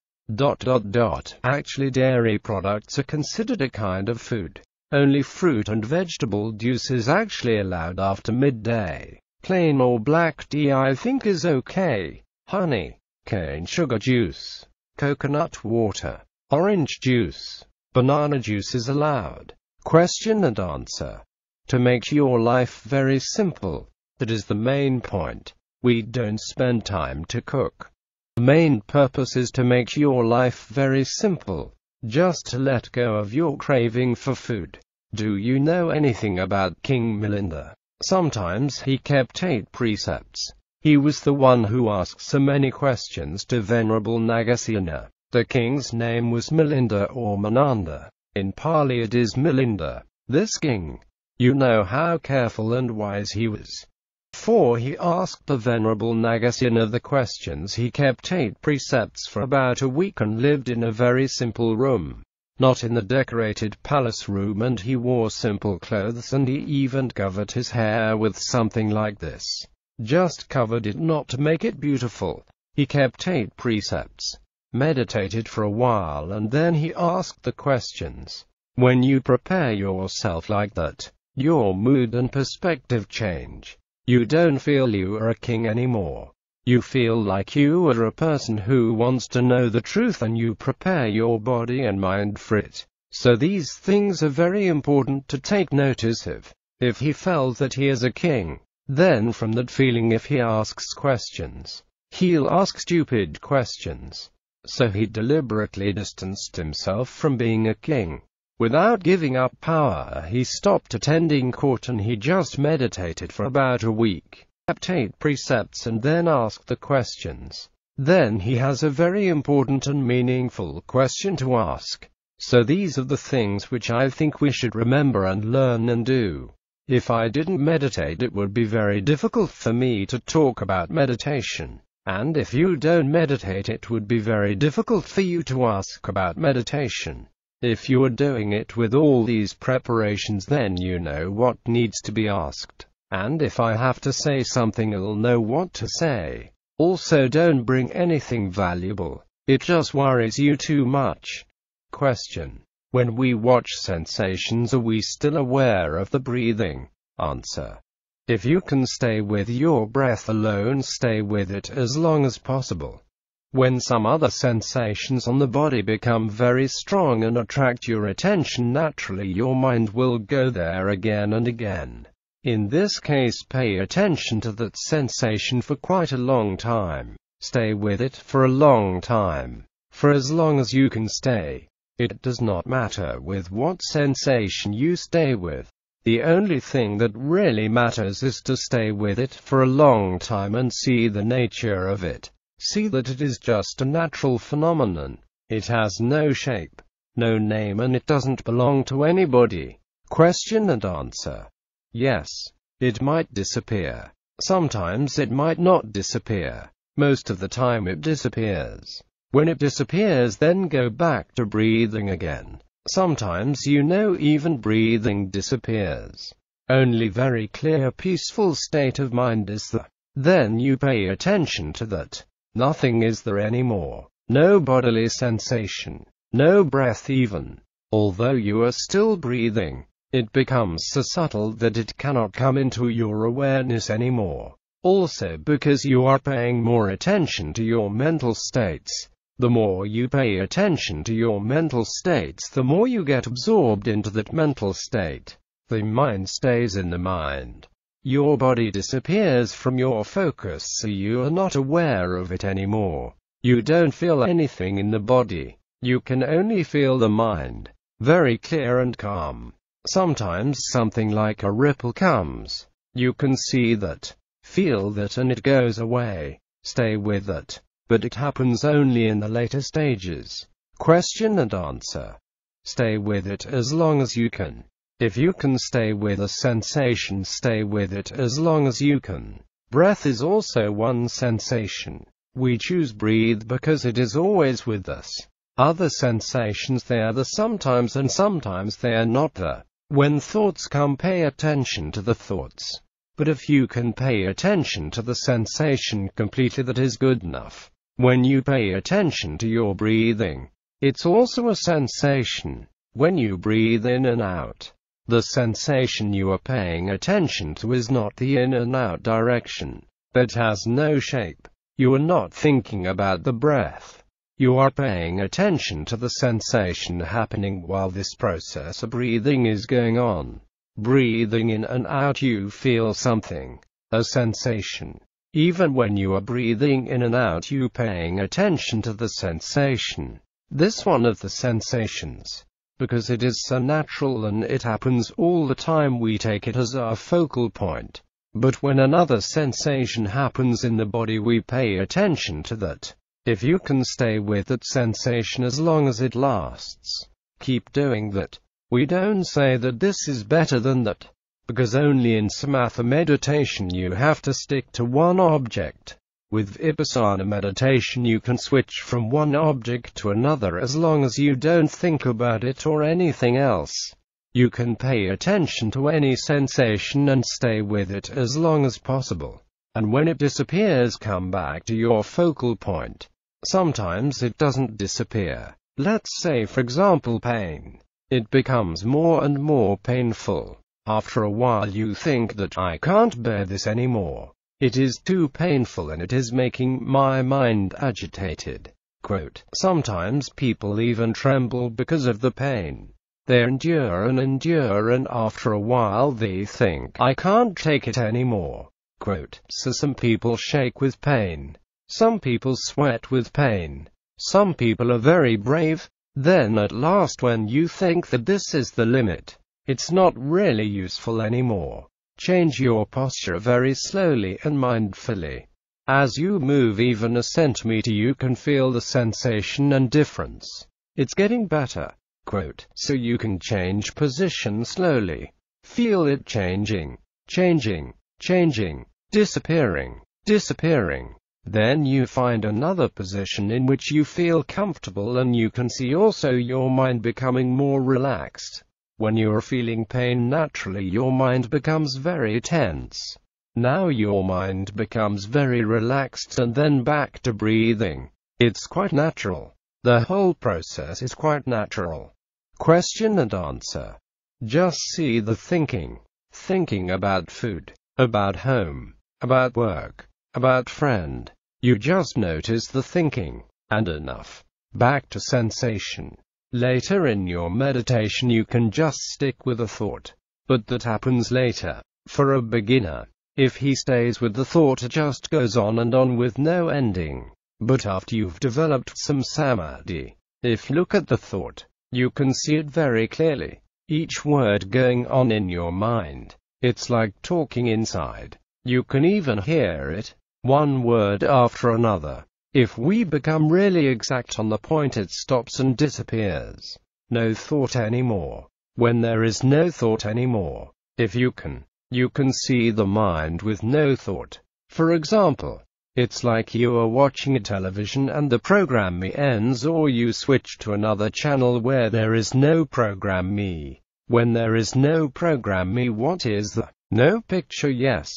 Actually, dairy products are considered a kind of food. Only fruit and vegetable juice is actually allowed after midday. Plain or black tea I think is okay. Honey, cane sugar juice, coconut water, orange juice, banana juice is allowed. Question and answer. To make your life very simple. That is the main point. We don't spend time to cook. The main purpose is to make your life very simple. Just to let go of your craving for food. Do you know anything about King Milinda? Sometimes he kept 8 precepts. He was the one who asked so many questions to Venerable Nagasena. The king's name was Milinda or Mananda. In Pali it is Milinda. This king, you know how careful and wise he was. Before he asked the Venerable Nagasena the questions, he kept 8 precepts for about a week and lived in a very simple room. Not in the decorated palace room, and he wore simple clothes, and he even covered his hair with something like this. Just covered it, not to make it beautiful. He kept 8 precepts, meditated for a while, and then he asked the questions. When you prepare yourself like that, your mood and perspective change. You don't feel you are a king anymore. You feel like you are a person who wants to know the truth, and you prepare your body and mind for it. So these things are very important to take notice of. If he felt that he is a king, then from that feeling, if he asks questions, he'll ask stupid questions. So he deliberately distanced himself from being a king. Without giving up power, he stopped attending court and he just meditated for about a week. accept 8 precepts and then ask the questions. Then he has a very important and meaningful question to ask. So these are the things which I think we should remember and learn and do. If I didn't meditate, it would be very difficult for me to talk about meditation. And if you don't meditate, it would be very difficult for you to ask about meditation. If you are doing it with all these preparations, then you know what needs to be asked. And if I have to say something, you'll know what to say. Also, don't bring anything valuable. It just worries you too much. Question. When we watch sensations, are we still aware of the breathing? Answer. If you can stay with your breath alone, stay with it as long as possible. When some other sensations on the body become very strong and attract your attention, naturally your mind will go there again and again. In this case, pay attention to that sensation for quite a long time. Stay with it for a long time. For as long as you can stay. It does not matter with what sensation you stay with. The only thing that really matters is to stay with it for a long time and see the nature of it. See that it is just a natural phenomenon. It has no shape, no name, and it doesn't belong to anybody. Question and answer. Yes, it might disappear. Sometimes it might not disappear. Most of the time it disappears. When it disappears, then go back to breathing again. Sometimes even breathing disappears. Only very clear, peaceful state of mind is there. Then you pay attention to that. Nothing is there anymore. No bodily sensation. No breath even. Although you are still breathing, it becomes so subtle that it cannot come into your awareness anymore. Also, because you are paying more attention to your mental states. The more you pay attention to your mental states, the more you get absorbed into that mental state. The mind stays in the mind. Your body disappears from your focus, so you are not aware of it anymore. You don't feel anything in the body. You can only feel the mind. Very clear and calm. Sometimes something like a ripple comes. You can see that, feel that, and it goes away. Stay with it. But it happens only in the later stages. Question and answer. Stay with it as long as you can. If you can stay with a sensation, stay with it as long as you can. Breath is also one sensation. We choose breathe because it is always with us. Other sensations, they are there sometimes and sometimes they are not there. When thoughts come, pay attention to the thoughts. But if you can pay attention to the sensation completely, that is good enough. When you pay attention to your breathing, it's also a sensation. When you breathe in and out, the sensation you are paying attention to is not the in and out direction. That has no shape. You are not thinking about the breath. You are paying attention to the sensation happening while this process of breathing is going on. Breathing in and out, you feel something, a sensation. Even when you are breathing in and out, you paying attention to the sensation. This one of the sensations. Because it is so natural and it happens all the time, we take it as our focal point. But when another sensation happens in the body, we pay attention to that. If you can stay with that sensation as long as it lasts, keep doing that. We don't say that this is better than that. Because only in samatha meditation you have to stick to one object. With vipassana meditation you can switch from one object to another as long as you don't think about it or anything else. You can pay attention to any sensation and stay with it as long as possible. And when it disappears, come back to your focal point. Sometimes it doesn't disappear. Let's say, for example, pain. It becomes more and more painful. After a while you think that I can't bear this anymore. It is too painful and it is making my mind agitated. Quote, sometimes people even tremble because of the pain. They endure and after a while they think, I can't take it anymore. Quote, so some people shake with pain. Some people sweat with pain. Some people are very brave. Then at last, when you think that this is the limit, it's not really useful anymore. Change your posture very slowly and mindfully. As you move even a centimeter, you can feel the sensation and difference. It's getting better. Quote, so you can change position slowly. Feel it changing, changing, changing, disappearing, disappearing. Then you find another position in which you feel comfortable, and you can see also your mind becoming more relaxed. When you are feeling pain, naturally your mind becomes very tense. Now your mind becomes very relaxed, and then back to breathing. It's quite natural. The whole process is quite natural. Question and answer. Just see the thinking. Thinking about food, about home, about work, about friend. You just notice the thinking, and enough. Back to sensation. Later in your meditation you can just stick with a thought. But that happens later. For a beginner, if he stays with the thought, it just goes on and on with no ending. But after you've developed some samadhi, if you look at the thought, you can see it very clearly. Each word going on in your mind. It's like talking inside. You can even hear it, one word after another. If we become really exact on the point, it stops and disappears. No thought anymore. When there is no thought anymore, if you can see the mind with no thought. For example, it's like you are watching a television and the program ends, or you switch to another channel where there is no program. When there is no program, what is the? No picture, yes.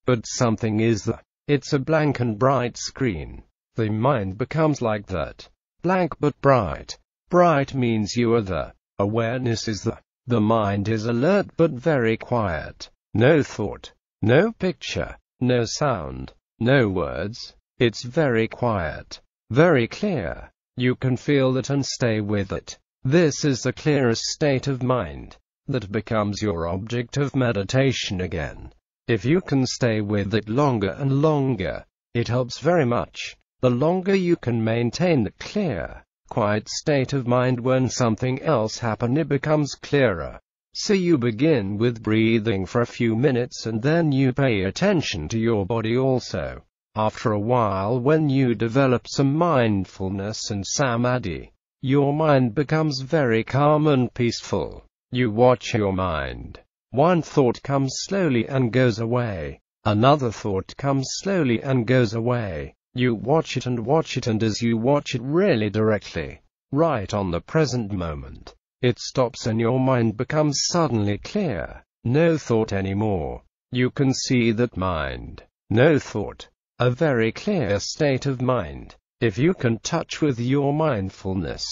But something is the. It's a blank and bright screen. The mind becomes like that. Blank but bright. Bright means you are the. Awareness is the. The mind is alert but very quiet. No thought. No picture. No sound. No words. It's very quiet. Very clear. You can feel that and stay with it. This is the clearest state of mind. That becomes your object of meditation again. If you can stay with it longer and longer, it helps very much. The longer you can maintain the clear, quiet state of mind, when something else happens, it becomes clearer. So you begin with breathing for a few minutes, and then you pay attention to your body also. After a while, when you develop some mindfulness and samadhi, your mind becomes very calm and peaceful. You watch your mind. One thought comes slowly and goes away. Another thought comes slowly and goes away. You watch it, and as you watch it really directly, right on the present moment, it stops and your mind becomes suddenly clear. No thought anymore. You can see that mind. No thought. A very clear state of mind. If you can touch with your mindfulness,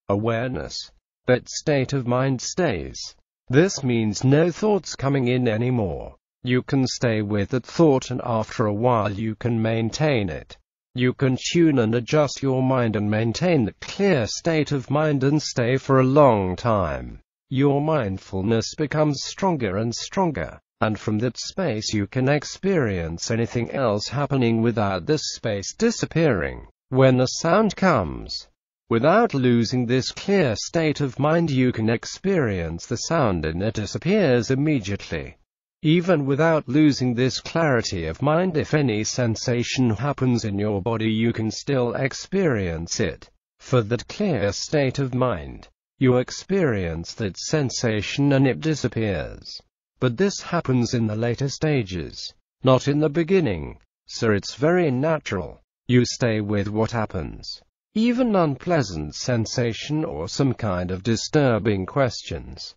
awareness, that state of mind stays. This means no thoughts coming in anymore. You can stay with that thought, and after a while you can maintain it. You can tune and adjust your mind and maintain the clear state of mind and stay for a long time. Your mindfulness becomes stronger and stronger, and from that space you can experience anything else happening without this space disappearing. When a sound comes, without losing this clear state of mind, you can experience the sound and it disappears immediately. Even without losing this clarity of mind, if any sensation happens in your body, you can still experience it. For that clear state of mind, you experience that sensation and it disappears. But this happens in the later stages, not in the beginning. So it's very natural. You stay with what happens. Even unpleasant sensation or some kind of disturbing questions.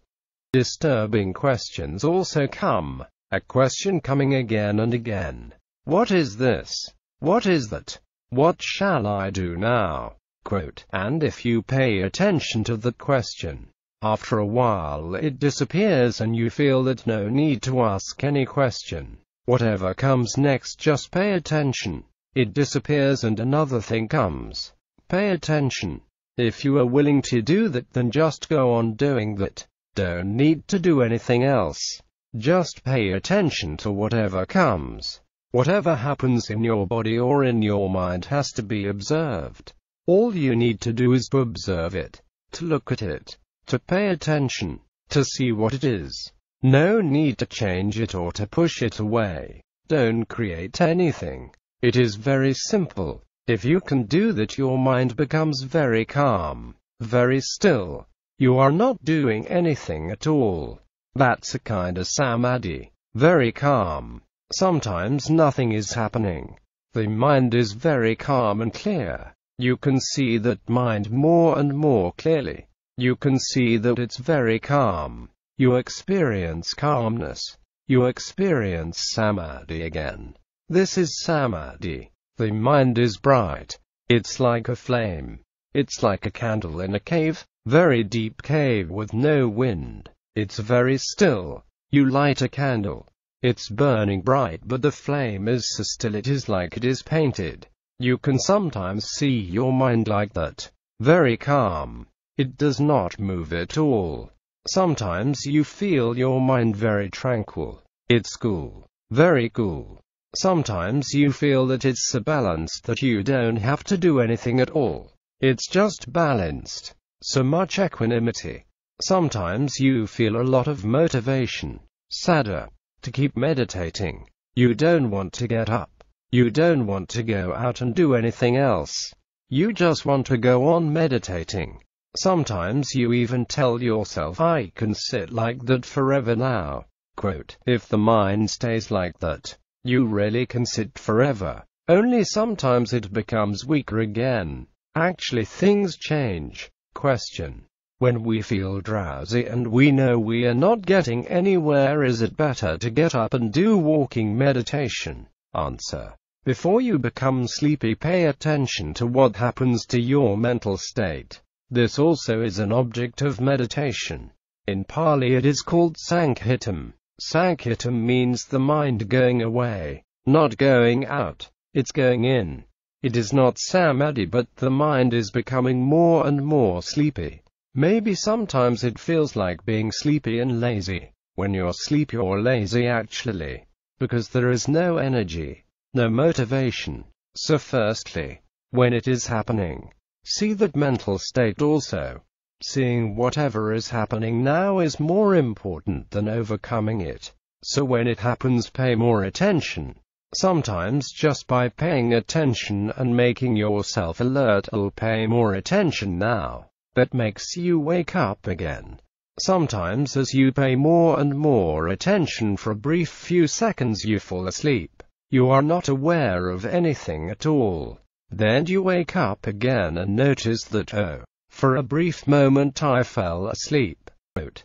Disturbing questions also come. A question coming again and again. What is this? What is that? What shall I do now? Quote, and if you pay attention to that question, after a while it disappears and you feel that no need to ask any question. Whatever comes next, just pay attention. It disappears and another thing comes. Pay attention. If you are willing to do that, then just go on doing that. Don't need to do anything else. Just pay attention to whatever comes. Whatever happens in your body or in your mind has to be observed. All you need to do is to observe it, to look at it, to pay attention, to see what it is. No need to change it or to push it away. Don't create anything. It is very simple. If you can do that, your mind becomes very calm, very still. You are not doing anything at all. That's a kind of samadhi. Very calm. Sometimes nothing is happening. The mind is very calm and clear. You can see that mind more and more clearly. You can see that it's very calm. You experience calmness. You experience samadhi again. This is samadhi. The mind is bright. It's like a flame. It's like a candle in a cave, very deep cave with no wind. It's very still. You light a candle. It's burning bright, but the flame is so still it is like it is painted. You can sometimes see your mind like that. Very calm. It does not move at all. Sometimes you feel your mind very tranquil. It's cool. Very cool. Sometimes you feel that it's so balanced that you don't have to do anything at all. It's just balanced. So much equanimity. Sometimes you feel a lot of motivation. Sayadaw. To keep meditating. You don't want to get up. You don't want to go out and do anything else. You just want to go on meditating. Sometimes you even tell yourself, I can sit like that forever now. Quote, if the mind stays like that, you really can sit forever. Only sometimes it becomes weaker again. Actually things change. Question. When we feel drowsy and we know we are not getting anywhere, is it better to get up and do walking meditation? Answer. Before you become sleepy, pay attention to what happens to your mental state. This also is an object of meditation. In Pali it is called Sankhitam. Sankhitam means the mind going away, not going out. It's going in. It is not samadhi, but the mind is becoming more and more sleepy. Maybe sometimes it feels like being sleepy and lazy. When you're sleepy or lazy actually, because there is no energy, no motivation. So firstly, when it is happening, see that mental state also. Seeing whatever is happening now is more important than overcoming it. So when it happens, pay more attention. Sometimes just by paying attention and making yourself alert, you'll pay more attention now. That makes you wake up again. Sometimes as you pay more and more attention for a brief few seconds, you fall asleep. You are not aware of anything at all. Then you wake up again and notice that, oh, for a brief moment I fell asleep.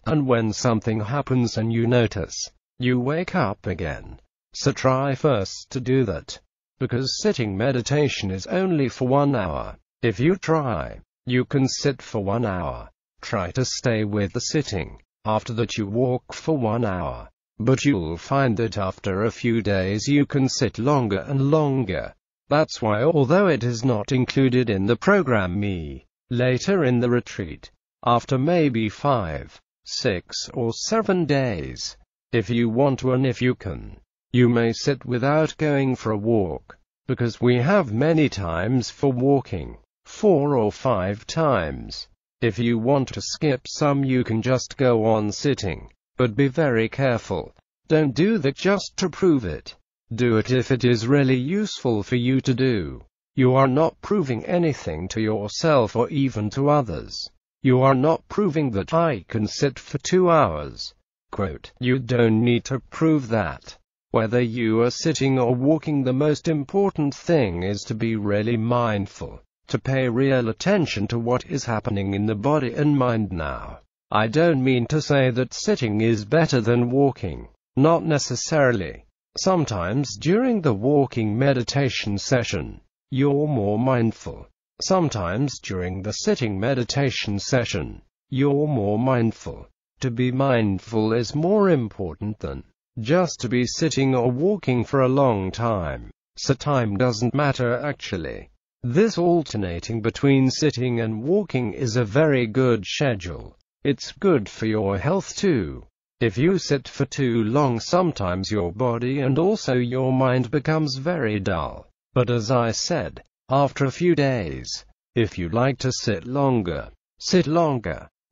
And when something happens and you notice, you wake up again. So try first to do that. Because sitting meditation is only for 1 hour. If you try, you can sit for 1 hour. Try to stay with the sitting. After that you walk for 1 hour. But you'll find that after a few days you can sit longer and longer. That's why, although it is not included in the program, later in the retreat, after maybe 5, 6 or 7 days, if you want to and if you can, you may sit without going for a walk. Because we have many times for walking. 4 or 5 times. If you want to skip some, you can just go on sitting. But be very careful. Don't do that just to prove it. Do it if it is really useful for you to do. You are not proving anything to yourself or even to others. You are not proving that I can sit for 2 hours. Quote, you don't need to prove that. Whether you are sitting or walking, the most important thing is to be really mindful. To pay real attention to what is happening in the body and mind now. I don't mean to say that sitting is better than walking. Not necessarily. Sometimes during the walking meditation session, you're more mindful. Sometimes during the sitting meditation session, you're more mindful. To be mindful is more important than just to be sitting or walking for a long time. So time doesn't matter actually. This alternating between sitting and walking is a very good schedule. It's good for your health too. If you sit for too long, sometimes your body and also your mind becomes very dull. But as I said, after a few days, if you like to sit longer,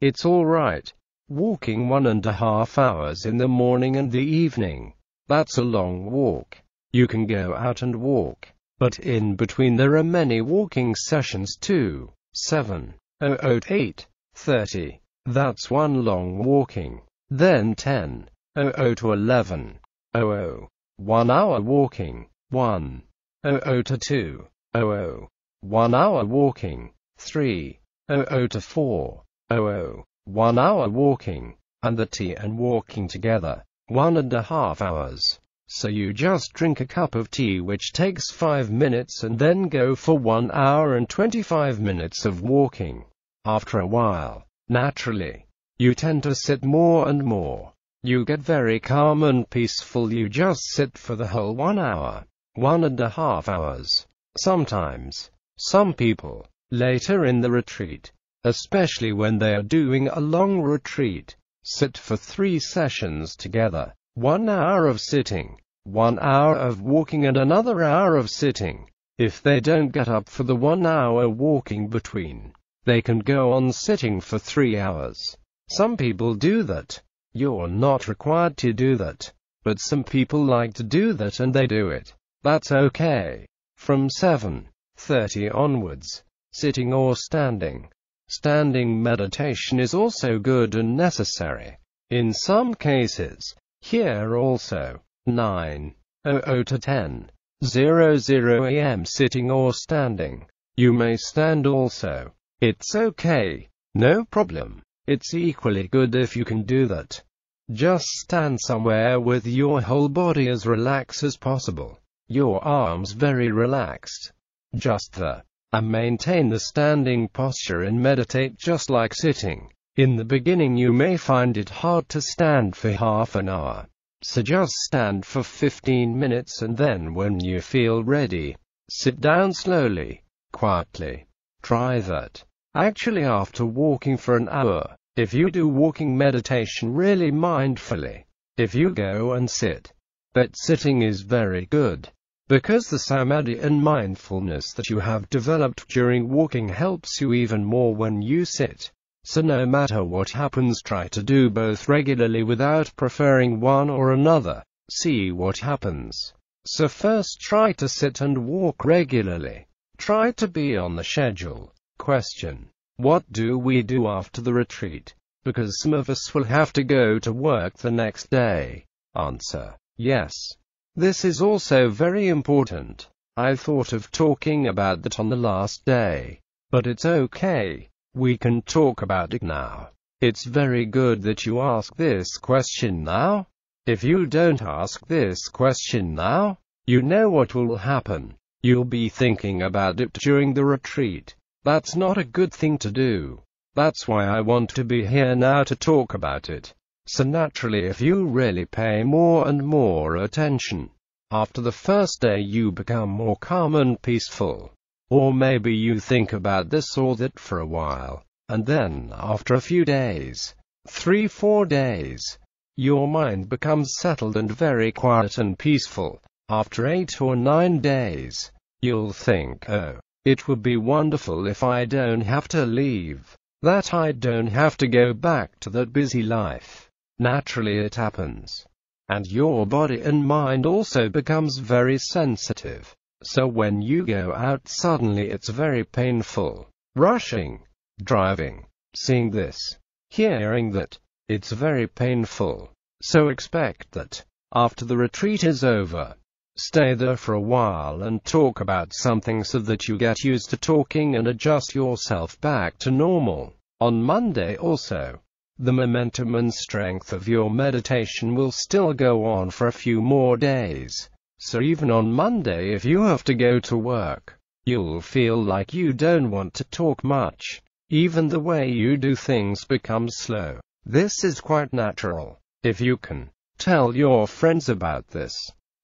it's alright. Walking 1.5 hours in the morning and the evening. That's a long walk. You can go out and walk, but in between there are many walking sessions too. 7:00 to 8:30. That's one long walking. Then 10:00 to 11:00. 1 hour walking. 1:00 to 2:00. 1 hour walking. 3:00 to 4:00. 1 hour walking. And the tea and walking together. 1.5 hours. So you just drink a cup of tea which takes 5 minutes and then go for 1 hour and 25 minutes of walking. After a while, naturally, you tend to sit more and more. You get very calm and peaceful. You just sit for the whole 1 hour, 1.5 hours. Sometimes, some people, later in the retreat, especially when they are doing a long retreat, sit for 3 sessions together. 1 hour of sitting, 1 hour of walking and another hour of sitting. If they don't get up for the 1 hour walking between, they can go on sitting for 3 hours. Some people do that. You're not required to do that. But some people like to do that and they do it. That's okay. From 7:30 onwards, sitting or standing. Standing meditation is also good and necessary. In some cases, here also, 9:00 to 10:00 a.m. sitting or standing. You may stand also. It's okay. No problem. It's equally good if you can do that. Just stand somewhere with your whole body as relaxed as possible. Your arms very relaxed. Just there. And maintain the standing posture and meditate just like sitting. In the beginning you may find it hard to stand for half an hour. So just stand for 15 minutes and then when you feel ready, sit down slowly, quietly. Try that. Actually, after walking for an hour, if you do walking meditation really mindfully, if you go and sit, that sitting is very good. Because the samadhi and mindfulness that you have developed during walking helps you even more when you sit. So no matter what happens, try to do both regularly without preferring one or another. See what happens. So first try to sit and walk regularly. Try to be on the schedule. Question: what do we do after the retreat? Because some of us will have to go to work the next day. Answer: yes. This is also very important. I thought of talking about that on the last day. But it's okay. We can talk about it now. It's very good that you ask this question now. If you don't ask this question now, you know what will happen. You'll be thinking about it during the retreat. That's not a good thing to do. That's why I want to be here now to talk about it. So naturally, if you really pay more and more attention, after the first day you become more calm and peaceful. Or maybe you think about this or that for a while, and then after a few days, 3-4 days, your mind becomes settled and very quiet and peaceful. After 8 or 9 days, you'll think, oh, it would be wonderful if I don't have to leave, that I don't have to go back to that busy life. Naturally it happens. And your body and mind also becomes very sensitive. So when you go out suddenly it's very painful. Rushing, driving, seeing this, hearing that, it's very painful. So expect that, after the retreat is over, stay there for a while and talk about something so that you get used to talking and adjust yourself back to normal. On Monday also, the momentum and strength of your meditation will still go on for a few more days. So even on Monday, if you have to go to work, you'll feel like you don't want to talk much. Even the way you do things becomes slow. This is quite natural. If you can tell your friends about this,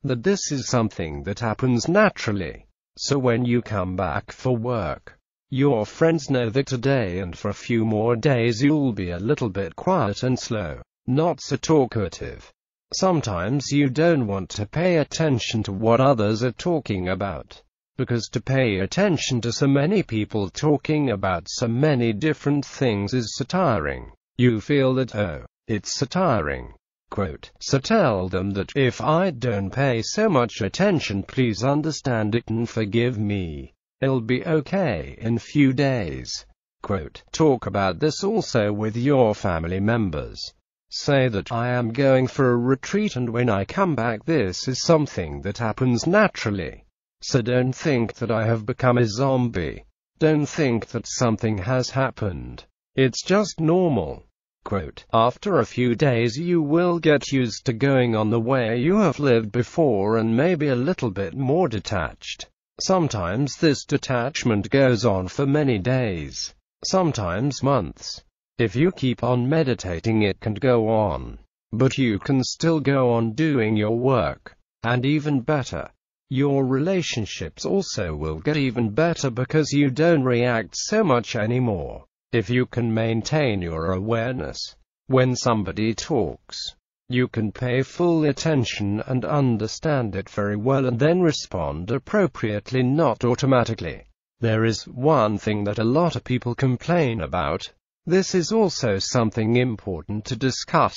that this is something that happens naturally. So when you come back for work, your friends know that today and for a few more days you'll be a little bit quiet and slow, not so talkative. Sometimes you don't want to pay attention to what others are talking about, because to pay attention to so many people talking about so many different things is so tiring. You feel that, oh, it's so tiring. Quote, so tell them that if I don't pay so much attention, please understand it and forgive me. It'll be okay in few days. Quote, talk about this also with your family members. Say that I am going for a retreat and when I come back this is something that happens naturally. So don't think that I have become a zombie. Don't think that something has happened. It's just normal. Quote, after a few days you will get used to going on the way you have lived before and maybe a little bit more detached. Sometimes this detachment goes on for many days, sometimes months. If you keep on meditating it can go on, but you can still go on doing your work. And even better, your relationships also will get even better because you don't react so much anymore. If you can maintain your awareness, when somebody talks, you can pay full attention and understand it very well and then respond appropriately, not automatically. There is one thing that a lot of people complain about. This is also something important to discuss.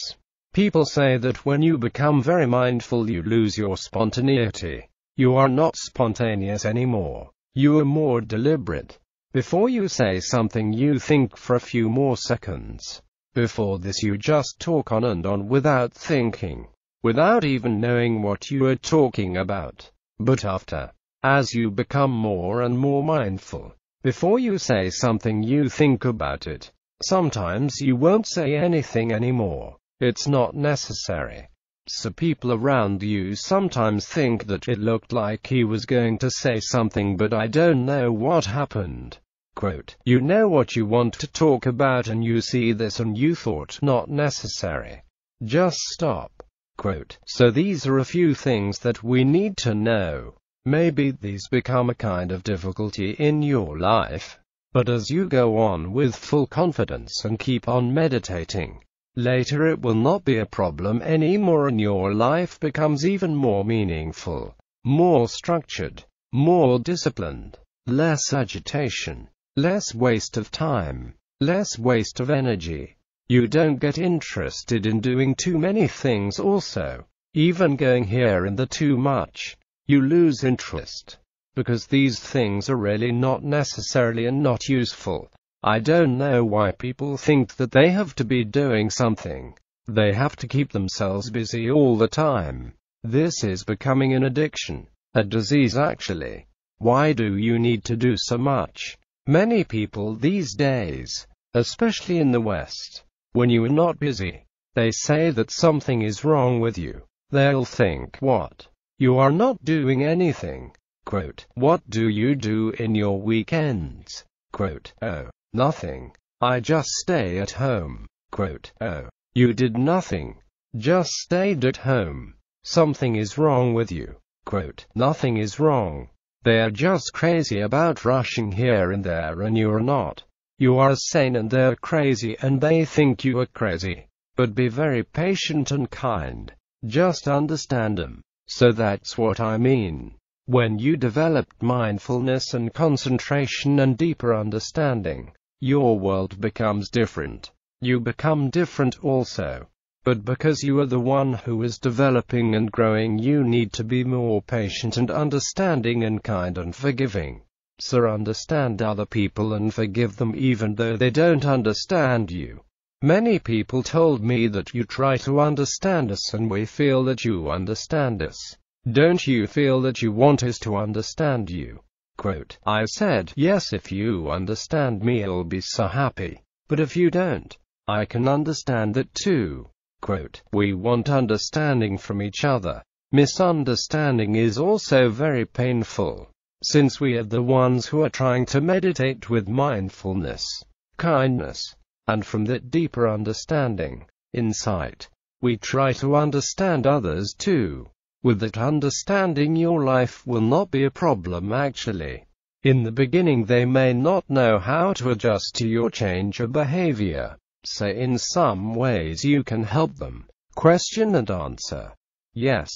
People say that when you become very mindful you lose your spontaneity. You are not spontaneous anymore. You are more deliberate. Before you say something you think for a few more seconds. Before this you just talk on and on without thinking, without even knowing what you are talking about. But after, as you become more and more mindful, before you say something you think about it. Sometimes you won't say anything anymore. It's not necessary. So people around you sometimes think that it looked like he was going to say something but I don't know what happened. Quote, you know what you want to talk about and you see this and you thought not necessary. Just stop. Quote, so these are a few things that we need to know. Maybe these become a kind of difficulty in your life. But as you go on with full confidence and keep on meditating, later it will not be a problem anymore and your life becomes even more meaningful, more structured, more disciplined, less agitation, less waste of time, less waste of energy. You don't get interested in doing too many things also, even going here and there too much. You lose interest, because these things are really not necessarily and not useful. I don't know why people think that they have to be doing something. They have to keep themselves busy all the time. This is becoming an addiction, a disease actually. Why do you need to do so much? Many people these days, especially in the West, when you are not busy, they say that something is wrong with you. They'll think, what? You are not doing anything. Quote, what do you do in your weekends? Quote, oh, nothing. I just stay at home. Quote, oh, you did nothing. Just stayed at home. Something is wrong with you. Quote, nothing is wrong. They're just crazy about rushing here and there and you're not. You are sane and they're crazy and they think you are crazy. But be very patient and kind. Just understand them. So that's what I mean. When you developed mindfulness and concentration and deeper understanding, your world becomes different. You become different also. But because you are the one who is developing and growing, you need to be more patient and understanding and kind and forgiving. So understand other people and forgive them even though they don't understand you. Many people told me that you try to understand us and we feel that you understand us. Don't you feel that you want us to understand you? Quote, I said, yes, if you understand me I'll be so happy. But if you don't, I can understand that too. Quote, we want understanding from each other. Misunderstanding is also very painful, since we are the ones who are trying to meditate with mindfulness, kindness, and from that deeper understanding, insight, we try to understand others too. With that understanding your life will not be a problem actually. In the beginning they may not know how to adjust to your change of behavior. So in some ways you can help them. Question and answer. Yes.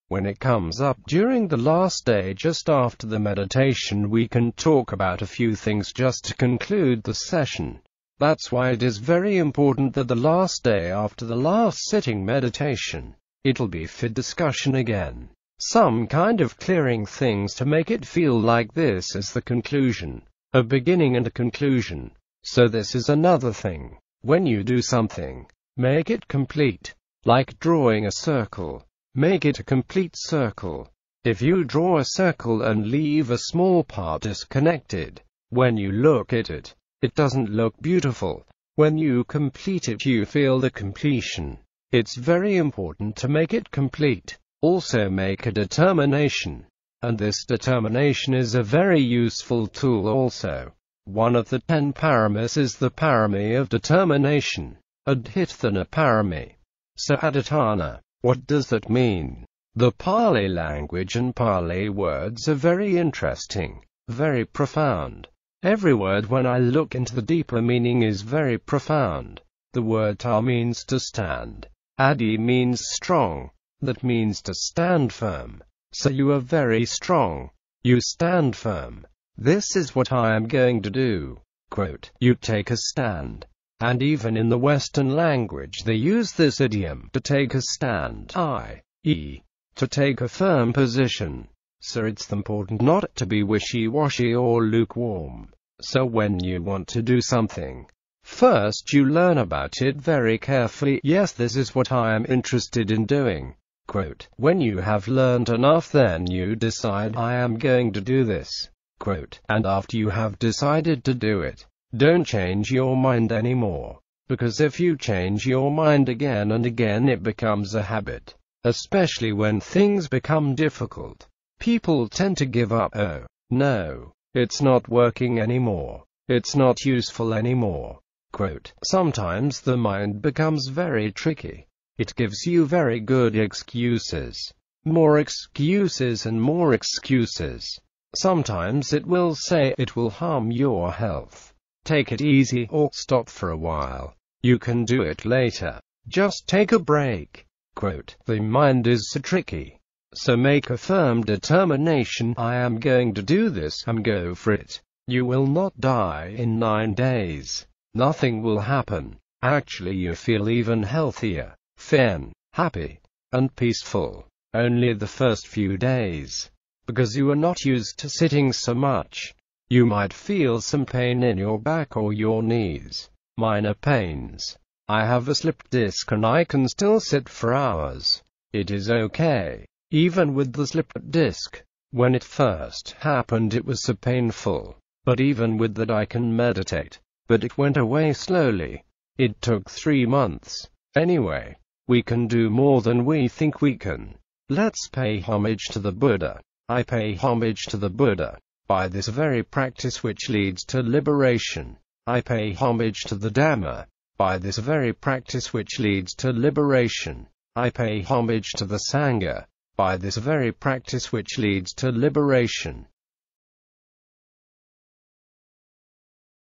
When it comes up during the last day just after the meditation we can talk about a few things just to conclude the session. That's why it is very important that the last day after the last sitting meditation, it'll be for discussion again. Some kind of clearing things to make it feel like this is the conclusion, a beginning and a conclusion. So this is another thing. When you do something, make it complete. Like drawing a circle. Make it a complete circle. If you draw a circle and leave a small part disconnected, when you look at it, it doesn't look beautiful. When you complete it, you feel the completion. It's very important to make it complete. Also make a determination. And this determination is a very useful tool also. One of the 10 paramis is the parami of determination. Adhitthana parami. Sahadatthana. What does that mean? The Pali language and Pali words are very interesting, very profound. Every word, when I look into the deeper meaning, is very profound. The word ta means to stand. Adi means strong. That means to stand firm. So you are very strong. You stand firm. This is what I am going to do. Quote, you take a stand. And even in the Western language they use this idiom, to take a stand, i.e., to take a firm position. So it's important not to be wishy-washy or lukewarm. So when you want to do something, first you learn about it very carefully. Yes, this is what I am interested in doing. Quote, when you have learned enough, then you decide, I am going to do this. Quote, and after you have decided to do it, don't change your mind anymore. Because if you change your mind again and again, it becomes a habit. Especially when things become difficult. People tend to give up. Oh, no, it's not working anymore. It's not useful anymore. Quote, sometimes the mind becomes very tricky. It gives you very good excuses. More excuses and more excuses. Sometimes it will say it will harm your health. Take it easy or stop for a while. You can do it later. Just take a break. Quote, the mind is so tricky. So make a firm determination. I am going to do this. Go for it. You will not die in 9 days. Nothing will happen. Actually, you feel even healthier, thin, happy, and peaceful. Only the first few days. Because you are not used to sitting so much. You might feel some pain in your back or your knees. Minor pains. I have a slipped disc and I can still sit for hours. It is okay. Even with the slipped disc. When it first happened it was so painful. But even with that I can meditate. But it went away slowly. It took 3 months. Anyway, we can do more than we think we can. Let's pay homage to the Buddha. I pay homage to the Buddha. By this very practice which leads to liberation. I pay homage to the Dhamma. By this very practice which leads to liberation. I pay homage to the Sangha. By this very practice which leads to liberation.